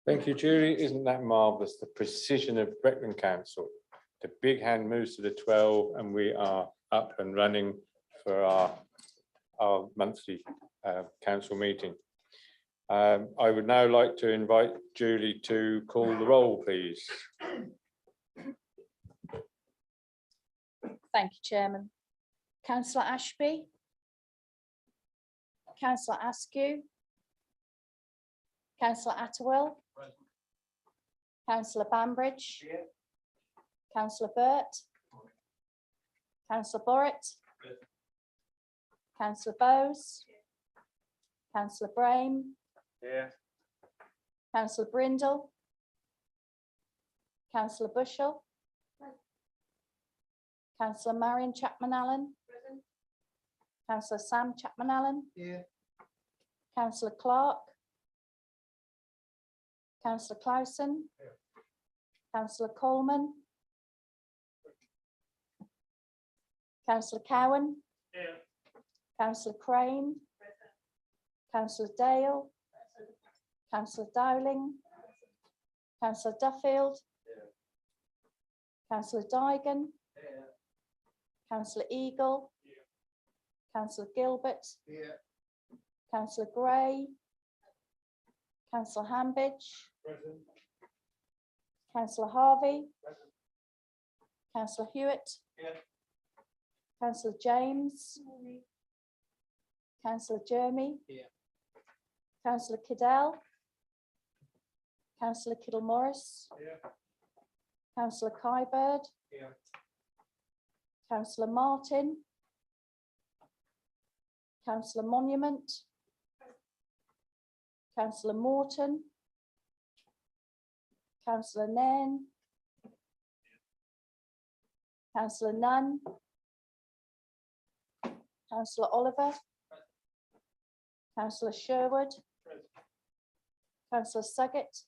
Thank you, Julie. Isn't that marvellous? The precision of Brecon Council. The big hand moves to the 12 and we are up and running for our monthly council meeting. I would now like to invite Julie to call the roll, please. Thank you, Chairman. Councillor Ashby, Councillor Askew, Councillor Attewell, Councillor Bambridge, Councillor Burt, Councillor Borrett, Councillor Bowes, Councillor Brame, Councillor Brindle, Councillor Bushell, Councillor Marion Chapman Allen, Councillor Sam Chapman Allen, Councillor Clark, Councillor Clausen, Councillor Coleman, Councillor Cowan, Councillor Crane, Councillor Dale, Councillor Dowling, Councillor Duffield, Councillor Dygan, Councillor Eagle, Councillor Gilbert, Councillor Gray, Councillor Hambidge, Councillor Harvey, Councillor Hewitt, Councillor James, Councillor Jeremy, Councillor Kiddell, Councillor Kiddle-Morris, Councillor Kybird, Councillor Martin, Councillor Monument, Councillor Morton, Councillor Nean, Councillor Nunn, Councillor Oliver, Councillor Sherwood, Councillor Suggett,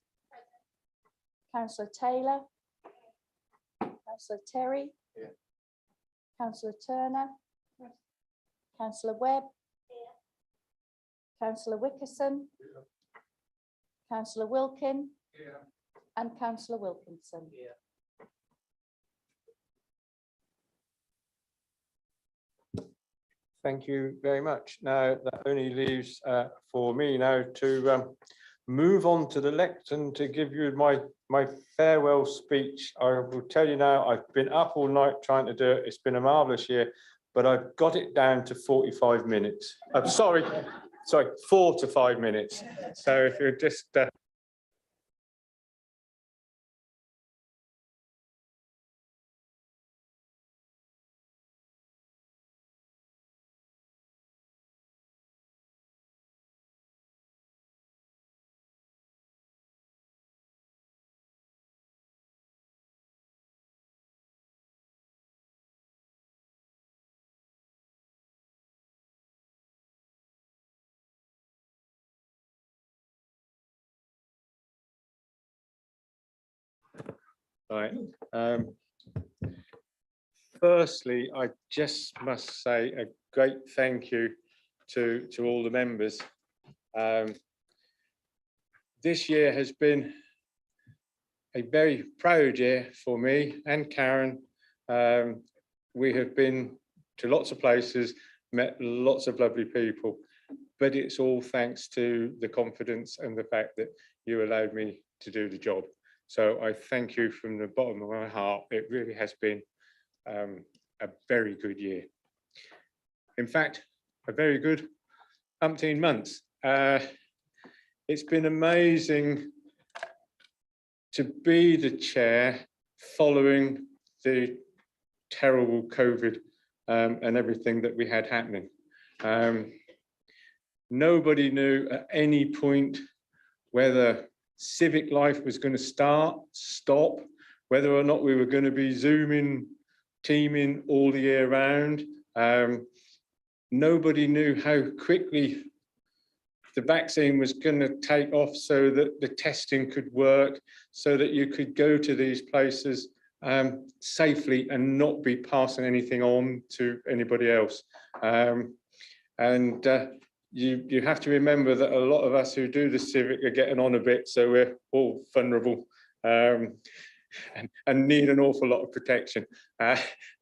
Councillor Taylor, Councillor Terry, Councillor Turner, Councillor Webb, Councillor Wickerson, Councillor Wilkin, and Councillor Wilkinson. Thank you very much. Now that only leaves for me now to move on to the lectern to give you my farewell speech. I will tell you now, I've been up all night trying to do it. It's been a marvellous year, but I've got it down to 45 minutes. I'm sorry, 4 to 5 minutes. So if you're just right. Firstly, I just must say a great thank you to all the members. This year has been a very proud year for me and Karen. We have been to lots of places, met lots of lovely people, but it's all thanks to the confidence and the fact that you allowed me to do the job. So I thank you from the bottom of my heart. It really has been a very good year. In fact, a very good umpteen months. It's been amazing to be the chair following the terrible COVID and everything that we had happening. Nobody knew at any point whether civic life was going to stop, whether or not we were going to be Zooming, teaming all the year round. Nobody knew how quickly the vaccine was going to take off so that the testing could work, so that you could go to these places safely and not be passing anything on to anybody else. you have to remember that a lot of us who do the civic are getting on a bit, so we're all vulnerable and need an awful lot of protection.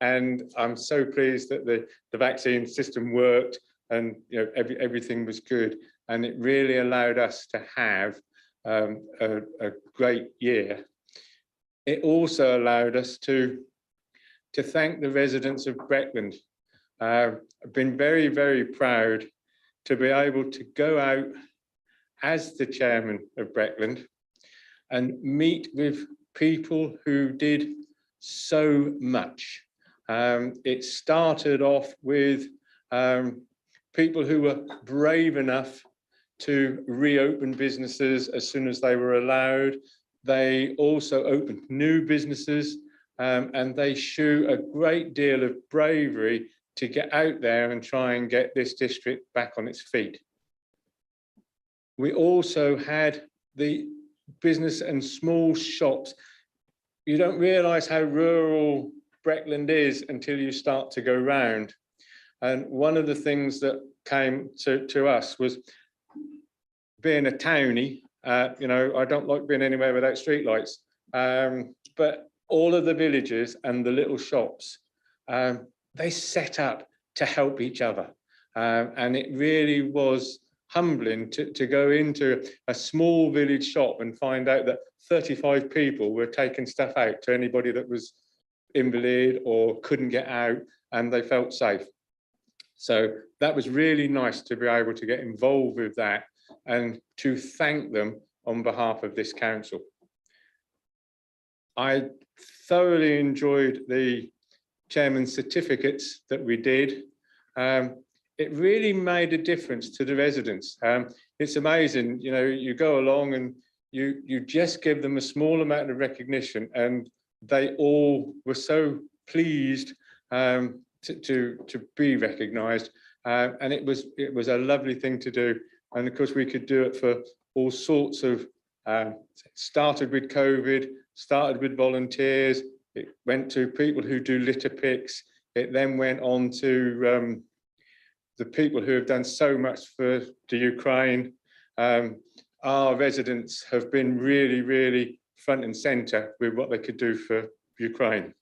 And I'm so pleased that the vaccine system worked, and everything was good, and it really allowed us to have a great year. It also allowed us to thank the residents of Breckland. I've been very, very proud to be able to go out as the chairman of Breckland and meet with people who did so much. It started off with people who were brave enough to reopen businesses as soon as they were allowed. They also opened new businesses, and they show a great deal of bravery to get out there and try and get this district back on its feet. We also had the business and small shops. You don't realise how rural Breckland is until you start to go round. And one of the things that came to us was, being a townie, I don't like being anywhere without streetlights, but all of the villages and the little shops, they set up to help each other. And it really was humbling to go into a small village shop and find out that 35 people were taking stuff out to anybody that was invalid or couldn't get out, and they felt safe. So that was really nice to be able to get involved with that and to thank them on behalf of this council. I thoroughly enjoyed the chairman's certificates that we did. It really made a difference to the residents. It's amazing, you go along and you just give them a small amount of recognition, and they all were so pleased to be recognised, and it was a lovely thing to do. And of course we could do it for all sorts of, started with COVID, started with volunteers, it went to people who do litter picks, it then went on to the people who have done so much for the Ukraine. Our residents have been really, really front and centre with what they could do for Ukraine.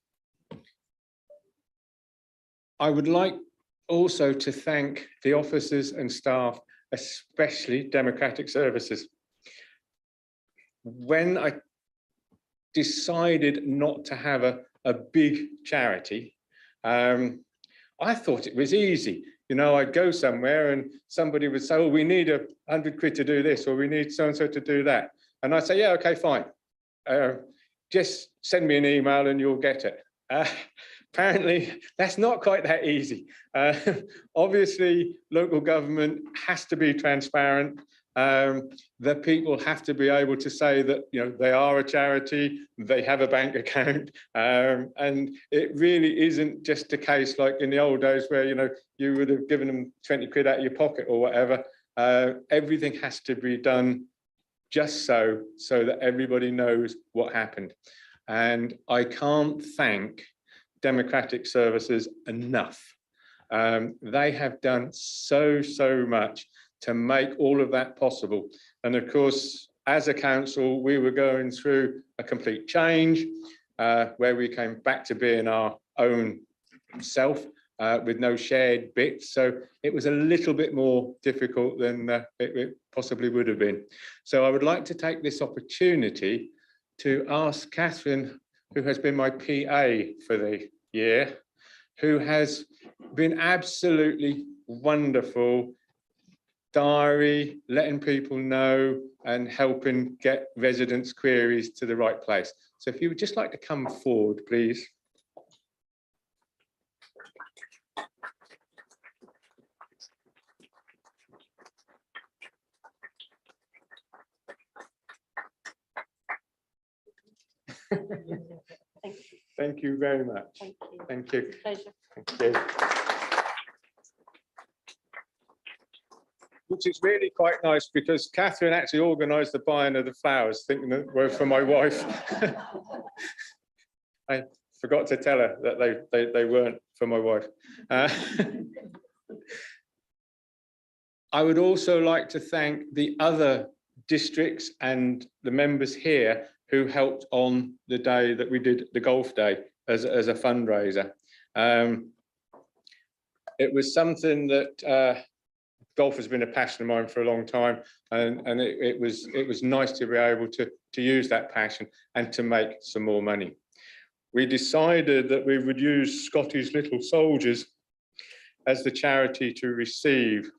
I would like also to thank the officers and staff, especially Democratic Services. When I decided not to have a big charity, I thought it was easy. I'd go somewhere and somebody would say, oh, we need 100 quid to do this, or we need so-and-so to do that. And I'd say, yeah, okay, fine. Just send me an email and you'll get it. Apparently, that's not quite that easy. Obviously, local government has to be transparent. The people have to be able to say that they are a charity, they have a bank account, and it really isn't just a case like in the old days where you would have given them 20 quid out of your pocket or whatever. Everything has to be done just so that everybody knows what happened. And I can't thank Democratic Services enough. They have done so much to make all of that possible. And of course, as a council, we were going through a complete change where we came back to being our own self with no shared bits. So it was a little bit more difficult than it possibly would have been. So I would like to take this opportunity to ask Catherine, who has been my PA for the year, who has been absolutely wonderful, diary, letting people know and helping get residents' queries to the right place. So if you would just like to come forward, please. Thank you very much. Thank you. Thank you. Pleasure. Thank you. Which is really quite nice because Catherine actually organised the buying of the flowers, thinking that were for my wife. I forgot to tell her that they weren't for my wife. I would also like to thank the other districts and the members here who helped on the day that we did the golf day as a fundraiser. It was something that golf has been a passion of mine for a long time, and it was nice to be able to use that passion and to make some more money. We decided that we would use Scotty's Little Soldiers as the charity to receive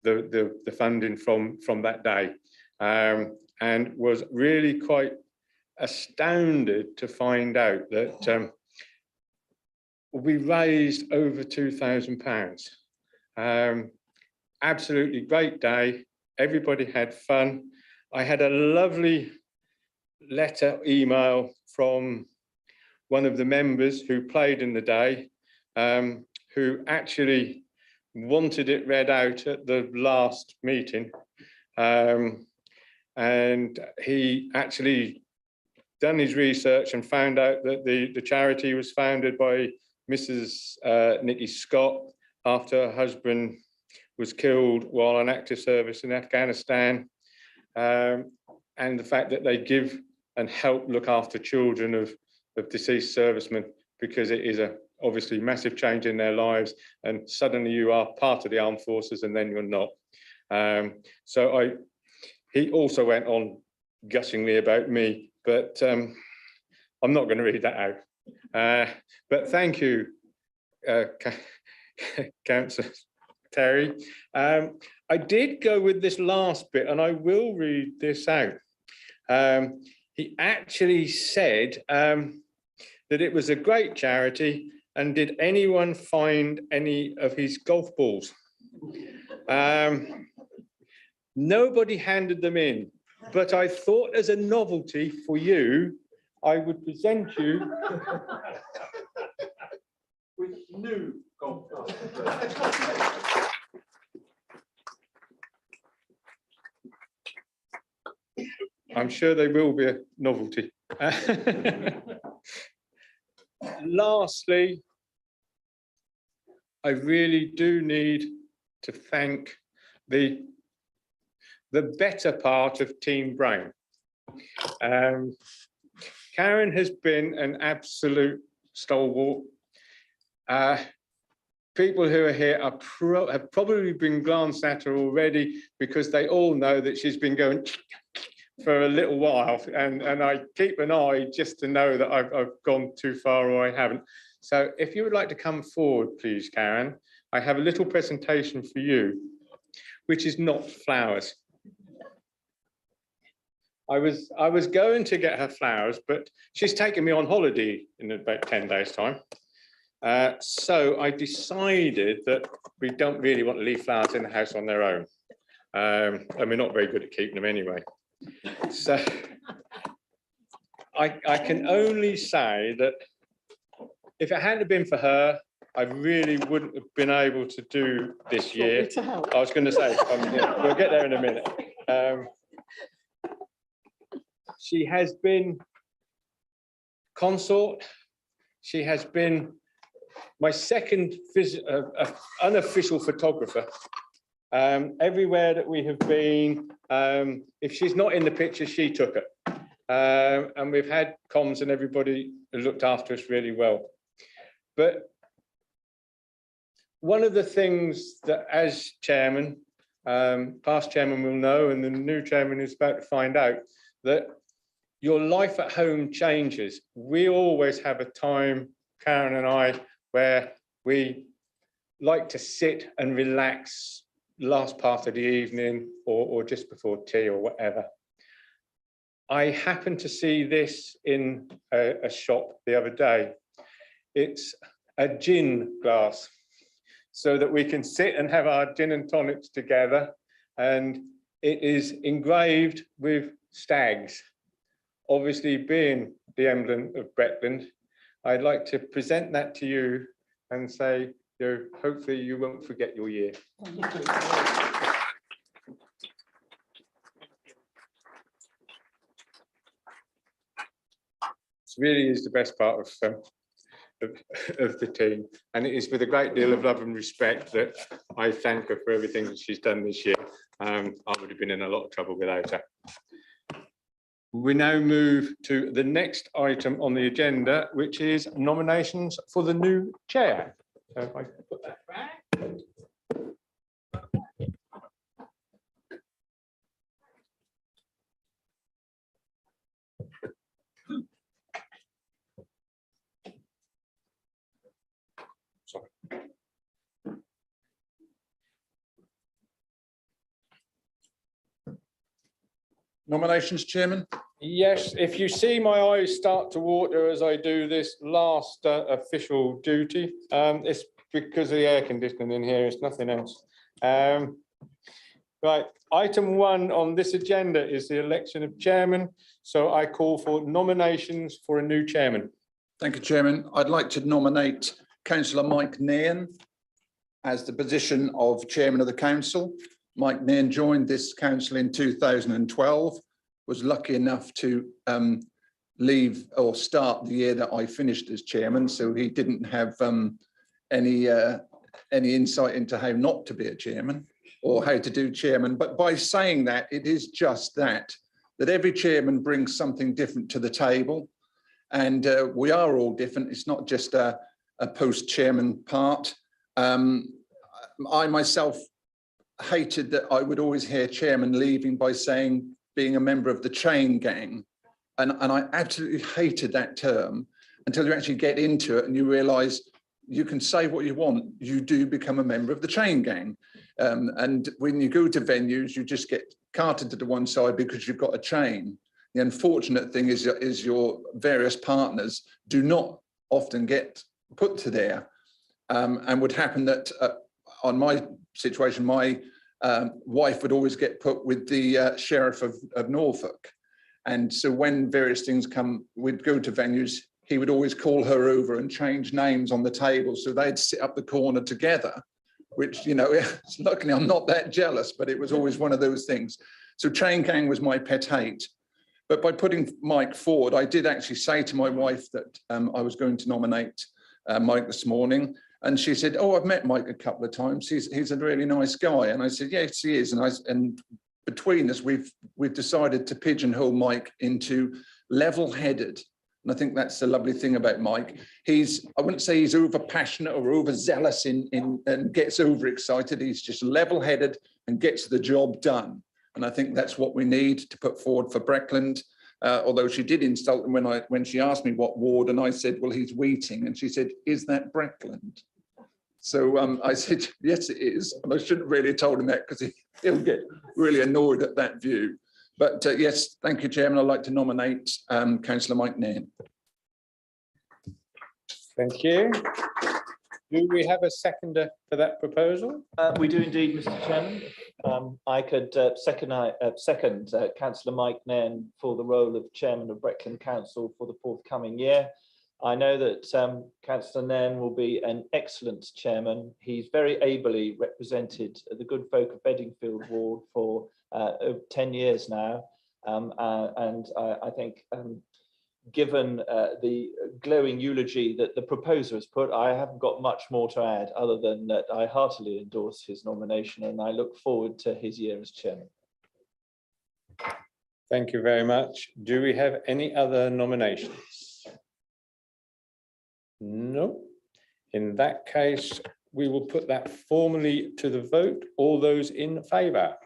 the funding from that day, and was really quite astounded to find out that we raised over £2,000. Absolutely great day. Everybody had fun. I had a lovely email from one of the members who played in the day, who actually wanted it read out at the last meeting. And he actually done his research and found out that the charity was founded by Mrs. Nikki Scott after her husband was killed while on active service in Afghanistan, and the fact that they give and help look after children of deceased servicemen, because it is obviously massive change in their lives, and suddenly you are part of the armed forces and then you're not. He also went on gushingly about me, but I'm not going to read that out. But thank you, Councillor Terry. I did go with this last bit, and I will read this out. He actually said that it was a great charity, and did anyone find any of his golf balls? Nobody handed them in, but I thought as a novelty for you, I would present you with new golf balls. I'm sure they will be a novelty. Lastly, I really do need to thank the better part of Team Brain. Karen has been an absolute stalwart. People who are here have probably been glanced at her already, because they all know that she's been going for a little while, and I keep an eye just to know that I've gone too far or I haven't. So if you would like to come forward, please, Karen, I have a little presentation for you, which is not flowers. I was going to get her flowers, but she's taken me on holiday in about 10 days' time. So I decided that we don't really want to leave flowers in the house on their own. And we're not very good at keeping them anyway. So I can only say that if it hadn't been for her, I really wouldn't have been able to do this year. I was going to say, we'll get there in a minute. She has been consort. She has been my second unofficial photographer. Everywhere that we have been, if she's not in the picture, she took it. And we've had comms and everybody looked after us really well. But one of the things that as chairman, past chairman will know, and the new chairman is about to find out, that your life at home changes. We always have a time, Karen and I, where we like to sit and relax last part of the evening or just before tea or whatever. I happened to see this in a shop the other day. It's a gin glass, so that we can sit and have our gin and tonics together, and it is engraved with stags. Obviously, being the emblem of Bretland, I'd like to present that to you and say, hopefully you won't forget your year. This really is the best part of of the team. And it is with a great deal of love and respect that I thank her for everything that she's done this year. I would have been in a lot of trouble without her. We now move to the next item on the agenda, which is nominations for the new chair. So if I put that back. Nominations, Chairman? Yes, if you see my eyes start to water as I do this last official duty, it's because of the air conditioning in here, it's nothing else. Right, item 1 on this agenda is the election of chairman. So I call for nominations for a new chairman. Thank you, Chairman. I'd like to nominate Councillor Mike Nean as the position of chairman of the council. Mike Nean joined this council in 2012, was lucky enough to leave or start the year that I finished as chairman, so he didn't have any insight into how not to be a chairman or how to do chairman. But by saying that, it is just that every chairman brings something different to the table, and we are all different. It's not just a post-chairman part. I myself hated that I would always hear chairman leaving by saying being a member of the chain gang. And I absolutely hated that term until you actually get into it and you realise you can say what you want. You do become a member of the chain gang. And when you go to venues, you just get carted to the one side because you've got a chain. The unfortunate thing is your various partners do not often get put to there. And would happen that on my situation, my wife would always get put with the Sheriff of Norfolk. And so when various things come, we'd go to venues, he would always call her over and change names on the table. So they'd sit up the corner together, which, you know, luckily I'm not that jealous, but it was always one of those things. So chain gang was my pet hate. But by putting Mike forward, I did actually say to my wife that I was going to nominate Mike this morning. And she said, "Oh, I've met Mike a couple of times. He's a really nice guy." And I said, "Yes, he is." And between us, we've decided to pigeonhole Mike into level-headed. And I think that's the lovely thing about Mike. I wouldn't say he's over-passionate or overzealous and gets overexcited. He's just level-headed and gets the job done. And I think that's what we need to put forward for Breckland. Although she did insult him when she asked me what ward, and I said, "Well, he's Weeting," and she said, "Is that Breckland?" So I said, "Yes, it is." And I shouldn't really have told him that because he'll get really annoyed at that view. But yes, thank you, Chairman. I'd like to nominate Councillor Mike Nean. Thank you. Do we have a seconder for that proposal? We do indeed, Mr. Chairman. I could second Councillor Mike Nean for the role of Chairman of Breckland Council for the forthcoming year. I know that Councillor Nean will be an excellent chairman. He's very ably represented the good folk of Bedingfield Ward for over 10 years now. And I think given the glowing eulogy that the proposer has put, I haven't got much more to add other than that I heartily endorse his nomination and I look forward to his year as chairman. Thank you very much. Do we have any other nominations? No. In that case, we will put that formally to the vote. All those in favour?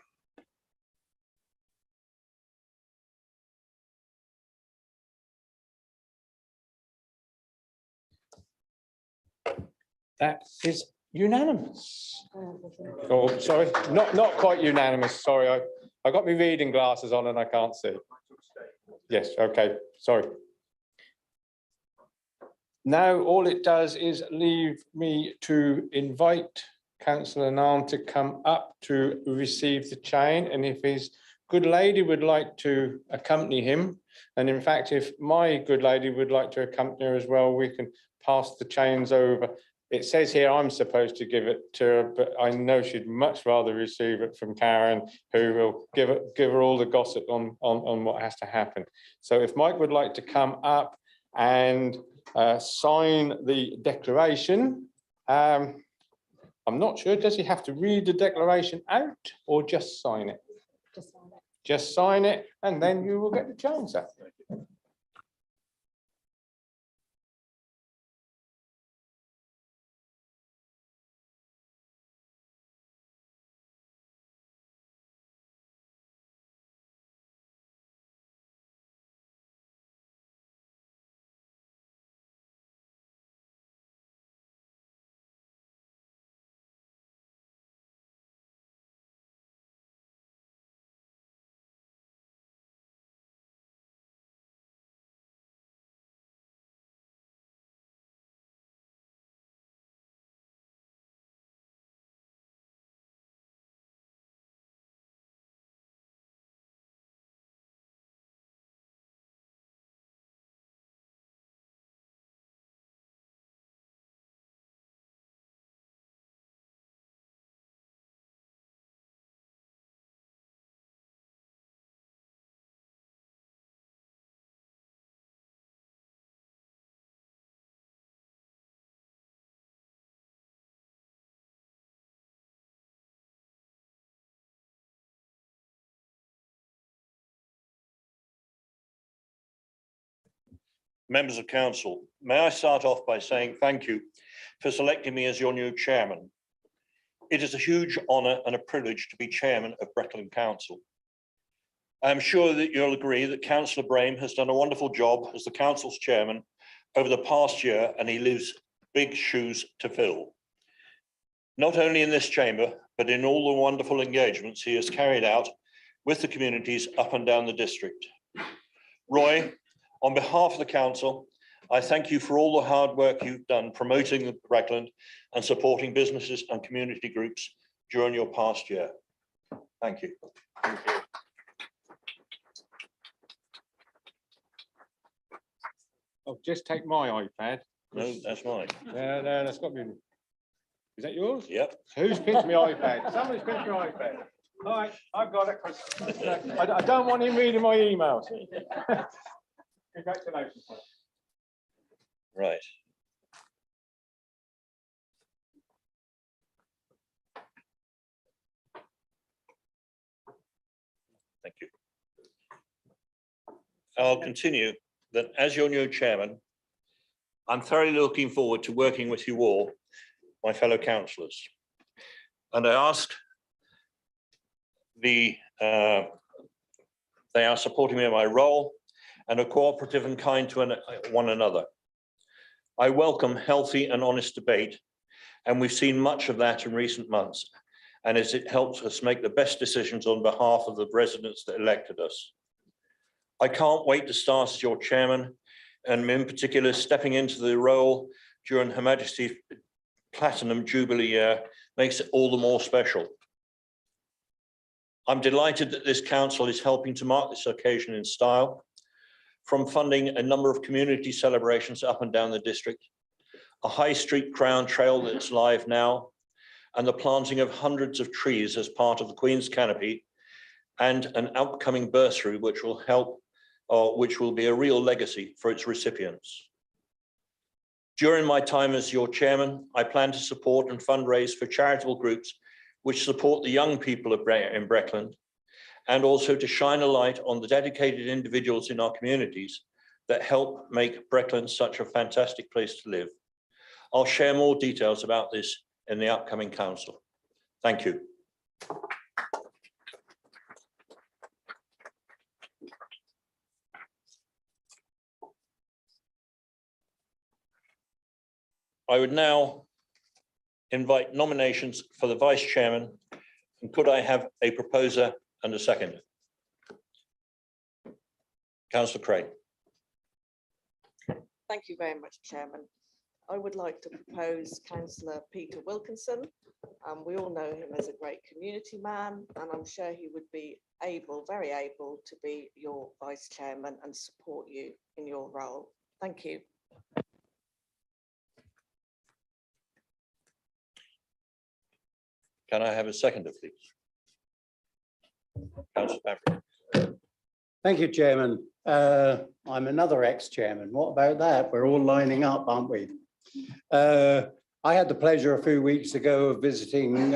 That is unanimous. Oh, sorry, not quite unanimous. Sorry, I got my reading glasses on and I can't see. Yes, okay, sorry. Now all it does is leave me to invite Councillor Nean to come up to receive the chain, and if his good lady would like to accompany him, and in fact if my good lady would like to accompany her as well, we can pass the chains over. It says here I'm supposed to give it to her, but I know she'd much rather receive it from Karen, who will give her all the gossip on what has to happen. So if Mike would like to come up and sign the declaration. I'm not sure, does he have to read the declaration out or just sign it? Just sign it. Just sign it and then you will get the chance. Members of Council, may I start off by saying thank you for selecting me as your new chairman. It is a huge honour and a privilege to be chairman of Breckland Council. I am sure that you'll agree that Councillor Brame has done a wonderful job as the council's chairman over the past year, and he leaves big shoes to fill. Not only in this chamber, but in all the wonderful engagements he has carried out with the communities up and down the district. Roy, on behalf of the council, I thank you for all the hard work you've done promoting Breckland and supporting businesses and community groups during your past year. Thank you. I'll just take my iPad. No, that's mine. No, that's got to be. Is that yours? Yep. Who's picked my iPad? Somebody's picked my iPad. All right, I've got it. I don't want him reading my emails. Congratulations. Right. Thank you. I'll continue that as your new chairman, I'm thoroughly looking forward to working with you all, my fellow councillors. And I ask they are supporting me in my role and are cooperative and kind to one another. I welcome healthy and honest debate, and we've seen much of that in recent months, and as it helps us make the best decisions on behalf of the residents that elected us. I can't wait to start as your chairman, and in particular, stepping into the role during Her Majesty's Platinum Jubilee year makes it all the more special. I'm delighted that this council is helping to mark this occasion in style, from funding a number of community celebrations up and down the district, a High Street Crown Trail that's live now, and the planting of hundreds of trees as part of the Queen's Canopy, and an upcoming bursary which will help, or which will be a real legacy for its recipients. During my time as your chairman, I plan to support and fundraise for charitable groups which support the young people in Breckland, and also to shine a light on the dedicated individuals in our communities that help make Breckland such a fantastic place to live. I'll share more details about this in the upcoming council. Thank you. I would now invite nominations for the vice chairman, and could I have a proposer and a seconder? Councillor Crane. Thank you very much, Chairman. I would like to propose Councillor Peter Wilkinson. We all know him as a great community man, and I'm sure he would be able, very able, to be your vice chairman and support you in your role. Thank you. Can I have a seconder, please? Councillor Patrick. Thank you, Chairman. I'm another ex-chairman. What about that? We're all lining up, aren't we? I had the pleasure a few weeks ago of visiting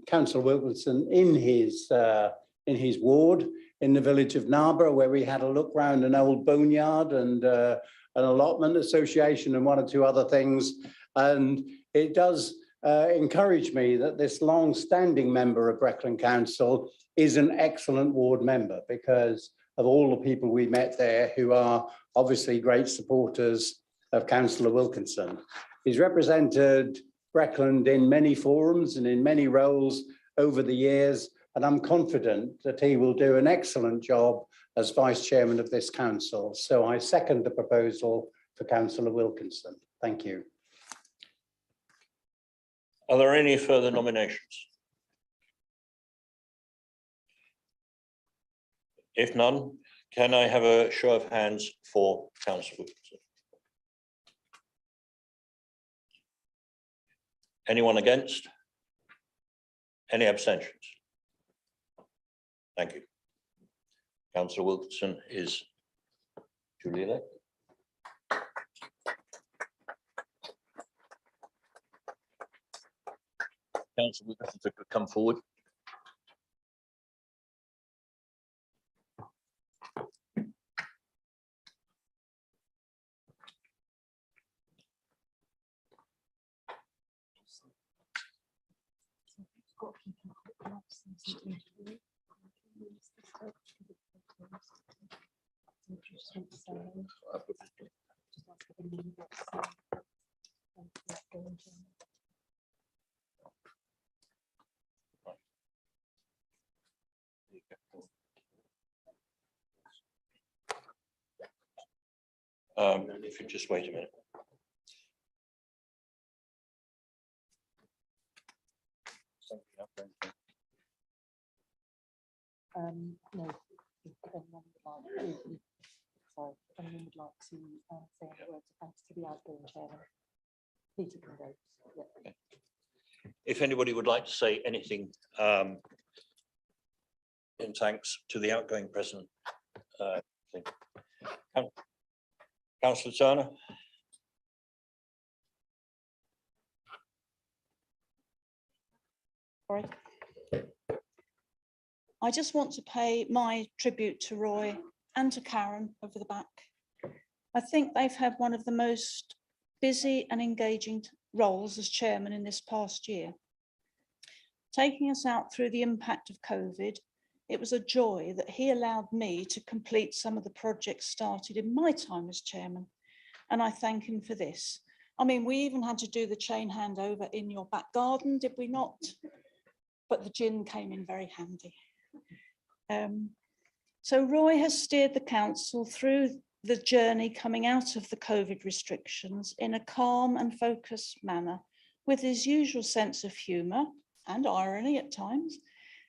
Councillor Wilkinson in his ward in the village of Narborough, where we had a look round an old boneyard and an allotment association and one or two other things. And it does encourage me that this long-standing member of Brecon Council is an excellent ward member, because of all the people we met there who are obviously great supporters of Councillor Wilkinson. He's represented Breckland in many forums and in many roles over the years, and I'm confident that he will do an excellent job as Vice Chairman of this council. So I second the proposal for Councillor Wilkinson. Thank you. Are there any further nominations? If none, can I have a show of hands for Councillor Wilkinson? Anyone against? Any abstentions? Thank you. Councillor Wilkinson is duly elected. Councillor Wilkinson, if you could come forward. If you just wait a minute. No, if anyone would like, sorry, if anyone would like to say any words of thanks to the outgoing chairman, Peter can go. Yeah. If anybody would like to say anything in thanks to the outgoing president. Councillor Turner. Sorry. I just want to pay my tribute to Roy and to Karen over the back. I think they've had one of the most busy and engaging roles as chairman in this past year. Taking us out through the impact of COVID, it was a joy that he allowed me to complete some of the projects started in my time as chairman, and I thank him for this. I mean, we even had to do the chain handover in your back garden, did we not? But the gin came in very handy. So Roy has steered the council through the journey coming out of the COVID restrictions in a calm and focused manner, with his usual sense of humour and irony at times,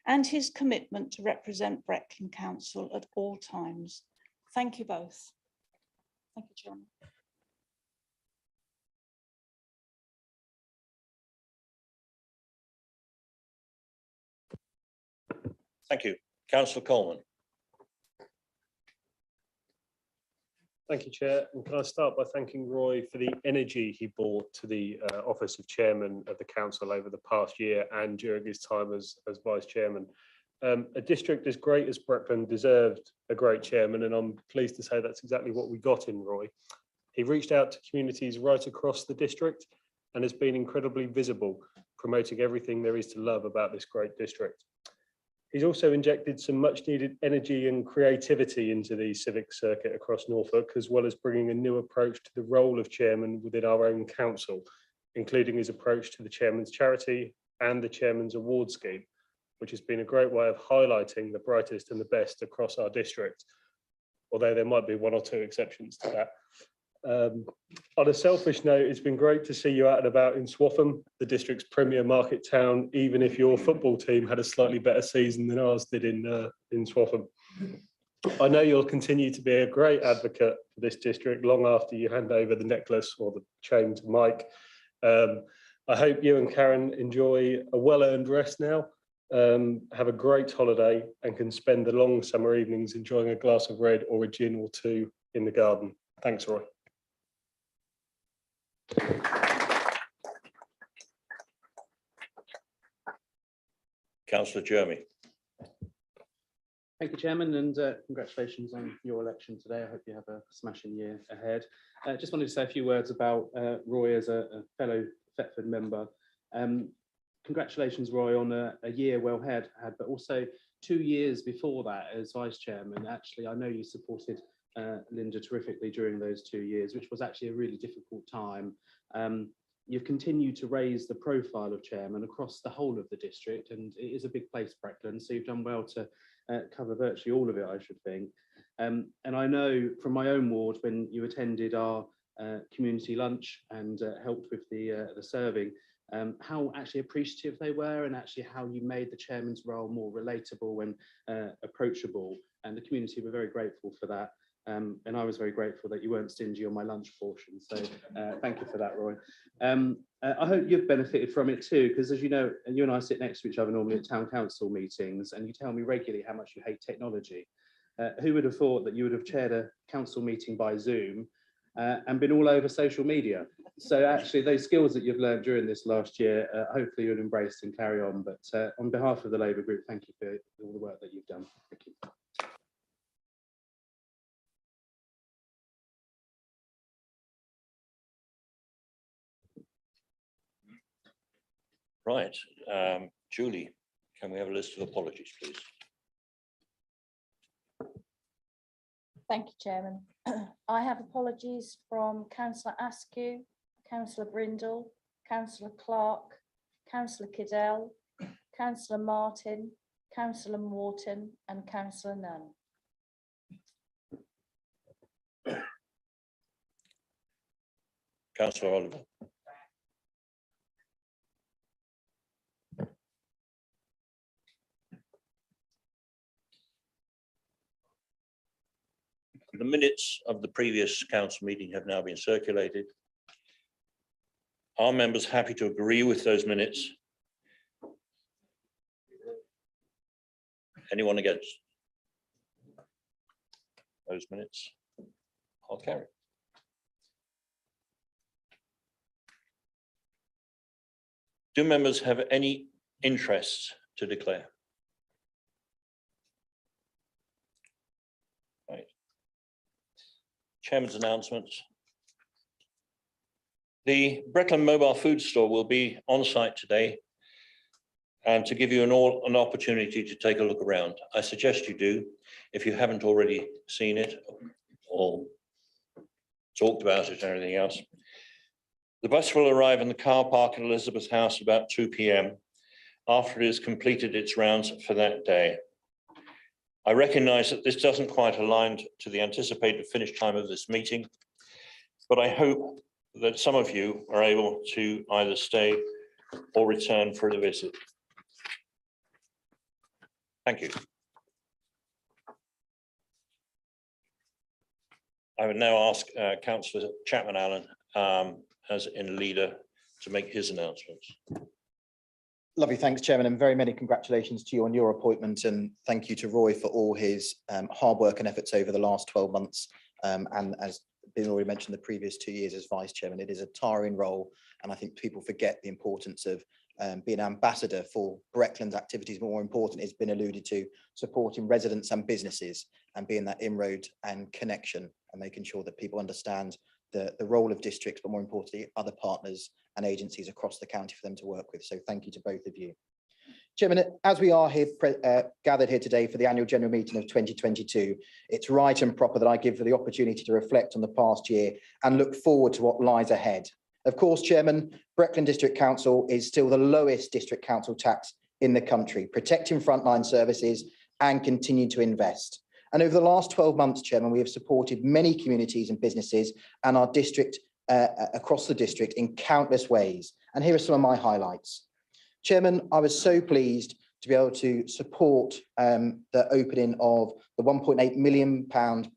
and his commitment to represent Brecon Council at all times. Thank you both. Thank you, Chairman. Thank you. Councillor Coleman. Thank you, Chair. And can I start by thanking Roy for the energy he brought to the office of Chairman of the Council over the past year and during his time as Vice Chairman. A district as great as Brecon deserved a great chairman, and I'm pleased to say that's exactly what we got in Roy. He reached out to communities right across the district and has been incredibly visible, promoting everything there is to love about this great district. He's also injected some much needed energy and creativity into the civic circuit across Norfolk, as well as bringing a new approach to the role of chairman within our own council, including his approach to the chairman's charity and the chairman's award scheme, which has been a great way of highlighting the brightest and the best across our district, although there might be one or two exceptions to that. On a selfish note, it's been great to see you out and about in Swaffham, the district's premier market town, even if your football team had a slightly better season than ours did in Swaffham. I know you'll continue to be a great advocate for this district long after you hand over the necklace or the chain to Mike. I hope you and Karen enjoy a well-earned rest now. have a great holiday and can spend the long summer evenings enjoying a glass of red or a gin or two in the garden. Thanks, Roy. Councillor Jeremy. Thank you, Chairman, and congratulations on your election today. I hope you have a smashing year ahead. Just wanted to say a few words about Roy as a fellow Thetford member. Congratulations, Roy, on a year well had, but also 2 years before that as Vice Chairman. Actually, I know you supported Linda terrifically during those 2 years, which was actually a really difficult time. You've continued to raise the profile of Chairman across the whole of the district, and it is a big place, Breckland, so you've done well to cover virtually all of it, I should think. And I know from my own ward, when you attended our community lunch and helped with the serving, how actually appreciative they were, and actually how you made the chairman's role more relatable and approachable. And the community were very grateful for that. And I was very grateful that you weren't stingy on my lunch portion. So thank you for that, Roy. I hope you've benefited from it too, because as you know, you and I sit next to each other normally at town council meetings, and you tell me regularly how much you hate technology. Who would have thought that you would have chaired a council meeting by Zoom and been all over social media? So actually those skills that you've learned during this last year, hopefully you'll embrace and carry on. But on behalf of the Labour Group, thank you for all the work that you've done. Thank you. Right, Julie, can we have a list of apologies, please? Thank you, Chairman. I have apologies from Councillor Askew, Councillor Brindle, Councillor Clark, Councillor Kiddell, Councillor Martin, Councillor Morton and Councillor Nunn. Councillor Oliver. The minutes of the previous council meeting have now been circulated. Are members happy to agree with those minutes? Anyone against those minutes? I'll carry. Do members have any interests to declare? Right. Chairman's announcements. The Breckland Mobile Food Store will be on site today and to give you an opportunity to take a look around. I suggest you do, if you haven't already seen it or talked about it or anything else. The bus will arrive in the car park at Elizabeth House about 2 p.m. after it has completed its rounds for that day. I recognise that this doesn't quite align to the anticipated finish time of this meeting, but I hope that some of you are able to either stay or return for the visit. Thank you. I would now ask Councillor Chapman Allen, as in leader, to make his announcements. Lovely, thanks, Chairman, and very many congratulations to you on your appointment, and thank you to Roy for all his hard work and efforts over the last 12 months. And as been already mentioned, the previous 2 years as Vice Chairman, it is a tiring role, and I think people forget the importance of being an ambassador for Breckland's activities. But more important, it's been alluded to, supporting residents and businesses and being that inroad and connection and making sure that people understand the role of districts, but more importantly, other partners and agencies across the county for them to work with. So thank you to both of you. Chairman, as we are here gathered here today for the annual general meeting of 2022, it's right and proper that I give the opportunity to reflect on the past year and look forward to what lies ahead. Of course, Chairman, Breckland District Council is still the lowest district council tax in the country, protecting frontline services and continue to invest. And over the last 12 months, Chairman, we have supported many communities and businesses and our district across the district in countless ways. And here are some of my highlights. Chairman, I was so pleased to be able to support the opening of the £1.8 million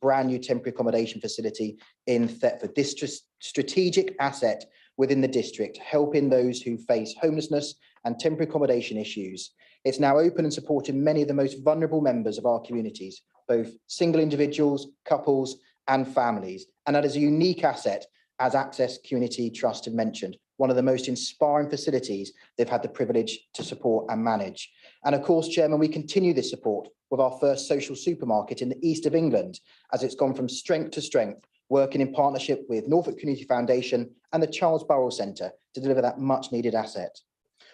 brand new temporary accommodation facility in Thetford. This strategic asset within the district, helping those who face homelessness and temporary accommodation issues, It's now open and supporting many of the most vulnerable members of our communities, both single individuals, couples and families. And that is a unique asset, as Access Community Trust have mentioned, one of the most inspiring facilities they've had the privilege to support and manage. And of course, Chairman, we continue this support with our first social supermarket in the east of England, as it's gone from strength to strength, working in partnership with Norfolk Community Foundation and the Charles Burrell Centre to deliver that much needed asset.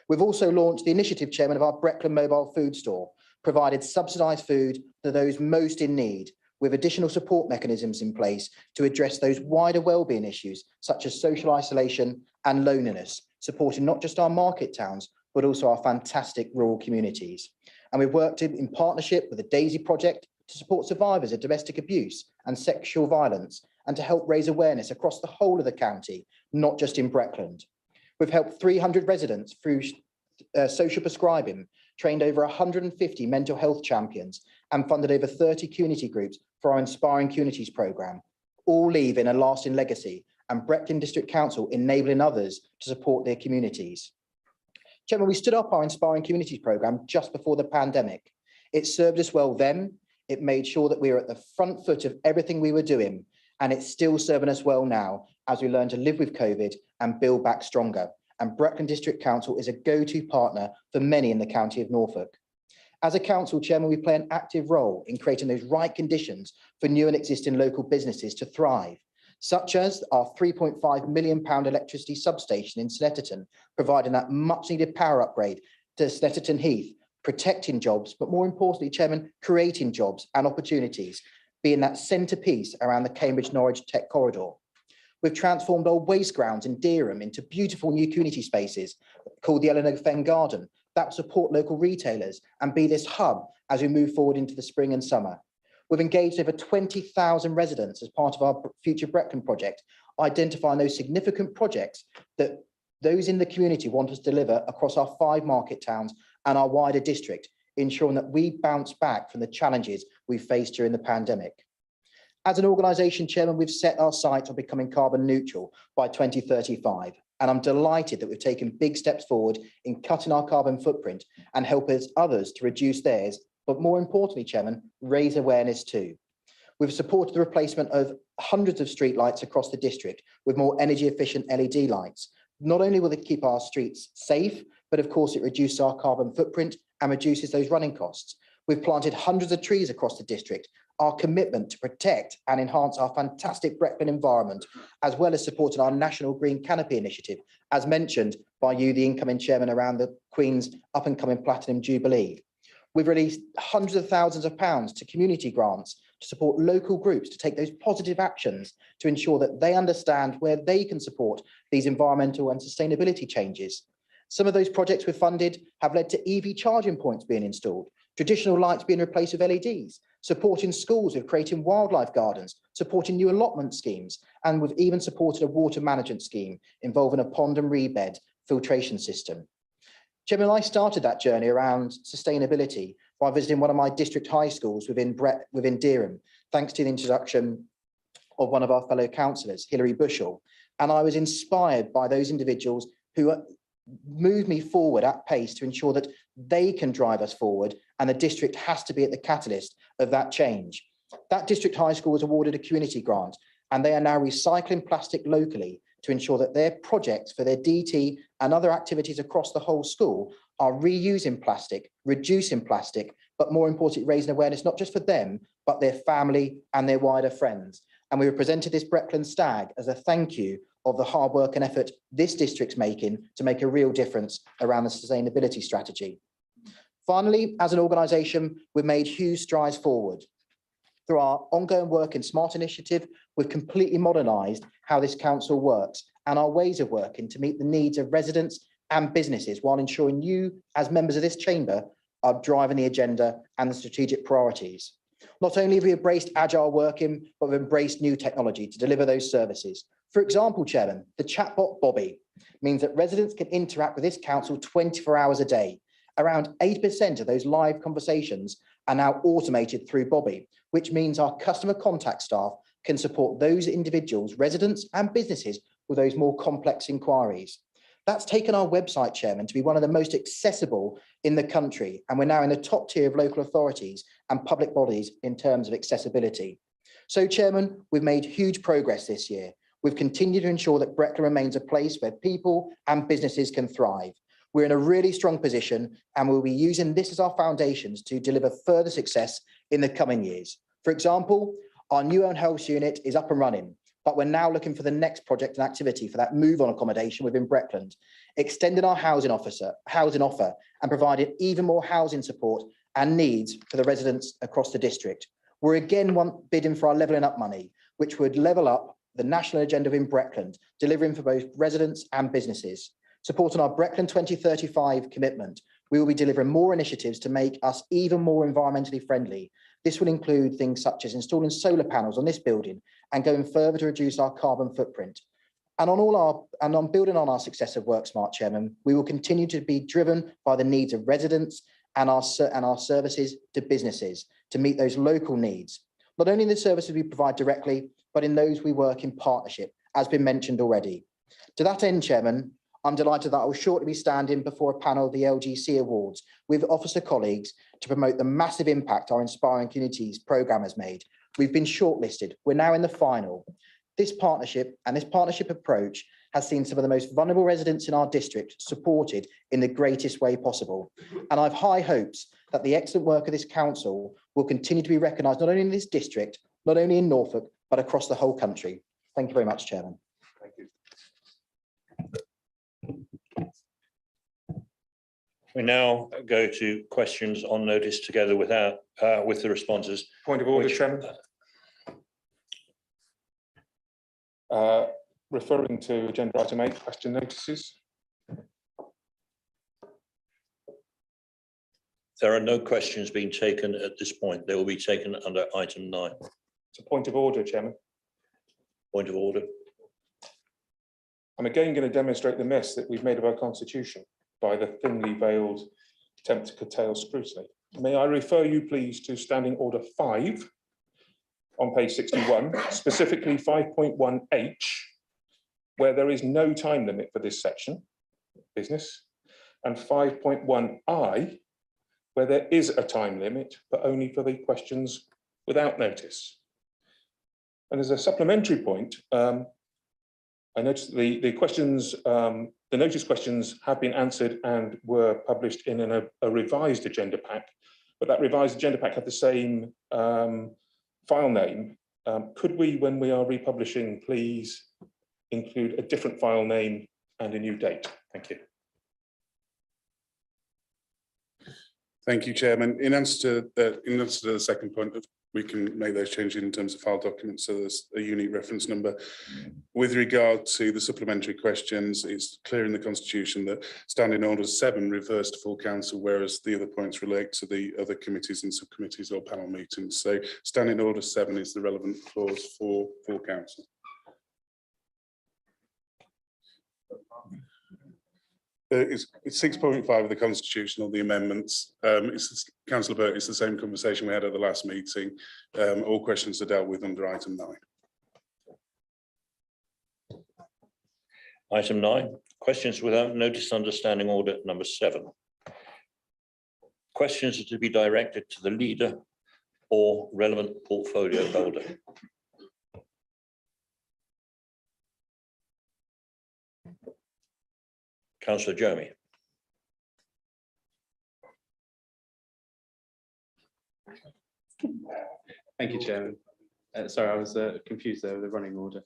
We've also launched the initiative, Chairman, of our Brecon Mobile Food Store, provided subsidised food to those most in need, with additional support mechanisms in place to address those wider wellbeing issues, such as social isolation and loneliness, supporting not just our market towns, but also our fantastic rural communities. And we've worked in partnership with the Daisy Project to support survivors of domestic abuse and sexual violence, and to help raise awareness across the whole of the county, not just in Breckland. We've helped 300 residents through social prescribing, trained over 150 mental health champions, and funded over 30 community groups for our Inspiring Communities programme, all leaving a lasting legacy, and Breckland District Council enabling others to support their communities. Chairman, we stood up our Inspiring Communities programme just before the pandemic. It served us well then. It made sure that we were at the front foot of everything we were doing, and it's still serving us well now as we learn to live with COVID and build back stronger. And Breckland District Council is a go-to partner for many in the county of Norfolk. As a council, Chairman, we play an active role in creating those right conditions for new and existing local businesses to thrive, such as our £3.5 million electricity substation in Snetterton, providing that much-needed power upgrade to Snetterton Heath, protecting jobs, but more importantly, Chairman, creating jobs and opportunities, being that centrepiece around the Cambridge-Norwich Tech Corridor. We've transformed old waste grounds in Dereham into beautiful new community spaces called the Eleanor Fenn Garden that will support local retailers and be this hub as we move forward into the spring and summer. We've engaged over 20,000 residents as part of our Future Breckland project, identifying those significant projects that those in the community want us to deliver across our 5 market towns and our wider district, ensuring that we bounce back from the challenges we faced during the pandemic. As an organisation, Chairman, we've set our sights on becoming carbon neutral by 2035, and I'm delighted that we've taken big steps forward in cutting our carbon footprint and helping others to reduce theirs, but more importantly, Chairman, raise awareness too. We've supported the replacement of hundreds of street lights across the district with more energy efficient LED lights. Not only will it keep our streets safe, but of course it reduces our carbon footprint and reduces those running costs. We've planted hundreds of trees across the district. Our commitment to protect and enhance our fantastic Breckland environment, as well as supporting our National Green Canopy Initiative, as mentioned by you, the incoming chairman, around the Queen's up and coming Platinum Jubilee. We've released hundreds of thousands of pounds to community grants to support local groups to take those positive actions to ensure that they understand where they can support these environmental and sustainability changes. Some of those projects we've funded have led to EV charging points being installed, traditional lights being replaced with LEDs, supporting schools with creating wildlife gardens, supporting new allotment schemes, and we've even supported a water management scheme involving a pond and rebed filtration system. Chairman, I started that journey around sustainability by visiting one of my district high schools within Dereham, thanks to the introduction of one of our fellow councillors, Hilary Bushell. And I was inspired by those individuals who moved me forward at pace to ensure that they can drive us forward, and the district has to be at the catalyst of that change. That district high school was awarded a community grant, and they are now recycling plastic locally to ensure that their projects for their DT and other activities across the whole school are reusing plastic, reducing plastic, but more importantly, raising awareness not just for them, but their family and their wider friends. And we presented this Breckland Stag as a thank you of the hard work and effort this district's making to make a real difference around the sustainability strategy. Finally, as an organisation, we've made huge strides forward. Through our ongoing work in Smart Initiative, we've completely modernised how this council works and our ways of working to meet the needs of residents and businesses, while ensuring you, as members of this chamber, are driving the agenda and the strategic priorities. Not only have we embraced agile working, but we've embraced new technology to deliver those services. For example, Chairman, the chatbot Bobby means that residents can interact with this council 24 hours a day. Around 80% of those live conversations are now automated through Bobby, which means our customer contact staff can support those individuals, residents and businesses with those more complex inquiries. That's taken our website, Chairman, to be one of the most accessible in the country, and we're now in the top tier of local authorities and public bodies in terms of accessibility. So, Chairman, we've made huge progress this year. We've continued to ensure that Breckland remains a place where people and businesses can thrive. We're in a really strong position, and we'll be using this as our foundations to deliver further success in the coming years. For example, our new own health unit is up and running, but we're now looking for the next project and activity for that move on accommodation within Breckland, extending our housing offer and providing even more housing support and needs for the residents across the district. We're again bidding for our levelling up money, which would level up the national agenda in Breckland, delivering for both residents and businesses. Supporting our Breckland 2035 commitment, we will be delivering more initiatives to make us even more environmentally friendly. This will include things such as installing solar panels on this building and going further to reduce our carbon footprint. And on building on our success of Work Smart, Chairman, we will continue to be driven by the needs of residents and our services to businesses to meet those local needs, not only in the services we provide directly, but in those we work in partnership, as been mentioned already. To that end, Chairman, I'm delighted that I will shortly be standing before a panel of the LGC Awards with officer colleagues to promote the massive impact our Inspiring Communities programme has made. We've been shortlisted. We're now in the final. This partnership approach has seen some of the most vulnerable residents in our district supported in the greatest way possible. And I've high hopes that the excellent work of this council will continue to be recognised not only in this district, not only in Norfolk, but across the whole country. Thank you very much, Chairman. Thank you. We now go to questions on notice together with the responses. Point of order, which- Chairman. Referring to agenda item 8, question notices. There are no questions being taken at this point. They will be taken under item 9. It's a point of order, Chairman. Point of order. I'm again going to demonstrate the mess that we've made of our constitution by the thinly veiled attempt to curtail scrutiny. May I refer you, please, to Standing Order 5 on page 61, specifically 5.1H, where there is no time limit for this section, business, and 5.1I, where there is a time limit, but only for the questions without notice. And as a supplementary point, I noticed the questions, the notice questions have been answered and were published in a revised agenda pack, but that revised agenda pack had the same file name. Could we, when we are republishing, please include a different file name and a new date? Thank you. Thank you, Chairman. In answer to the second point, we can make those changes in terms of file documents, so there's a unique reference number. With regard to the supplementary questions, it's clear in the Constitution that Standing Order 7 refers to full council, whereas the other points relate to the other committees and subcommittees or panel meetings. So Standing Order 7 is the relevant clause for full council. It's 6.5 of the Constitution, or the amendments. Councillor Burke, it's the same conversation we had at the last meeting. All questions are dealt with under item 9. Item 9, questions without notice under Standing Order number 7. Questions are to be directed to the leader or relevant portfolio holder. Councillor Jeremy. Thank you, Chairman. Sorry, I was confused there with the running order.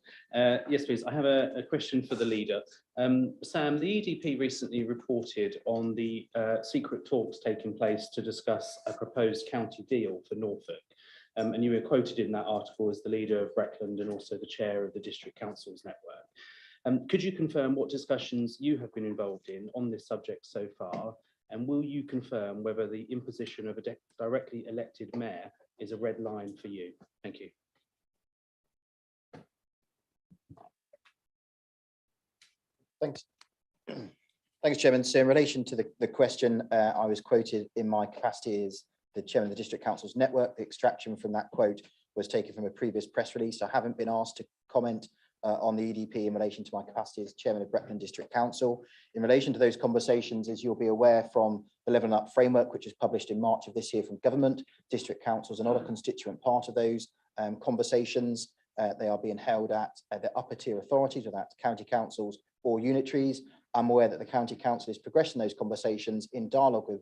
Yes, please. I have a question for the leader. Sam, the EDP recently reported on the secret talks taking place to discuss a proposed county deal for Norfolk. And you were quoted in that article as the leader of Breckland and also the chair of the District Councils Network. Could you confirm what discussions you have been involved in on this subject so far? And will you confirm whether the imposition of a directly elected mayor is a red line for you? Thank you. Thanks. Thanks, Chairman. So in relation to the question, I was quoted in my capacity as the chairman of the District Councils Network. The extraction from that quote was taken from a previous press release. I haven't been asked to comment on the EDP in relation to my capacity as chairman of Brecon District Council. In relation to those conversations, as you'll be aware from the Levelling Up Framework, which was published in March of this year from government, district councils are not a constituent part of those conversations. They are being held at the upper tier authorities, whether that's county councils or unitaries. I'm aware that the county council is progressing those conversations in dialogue with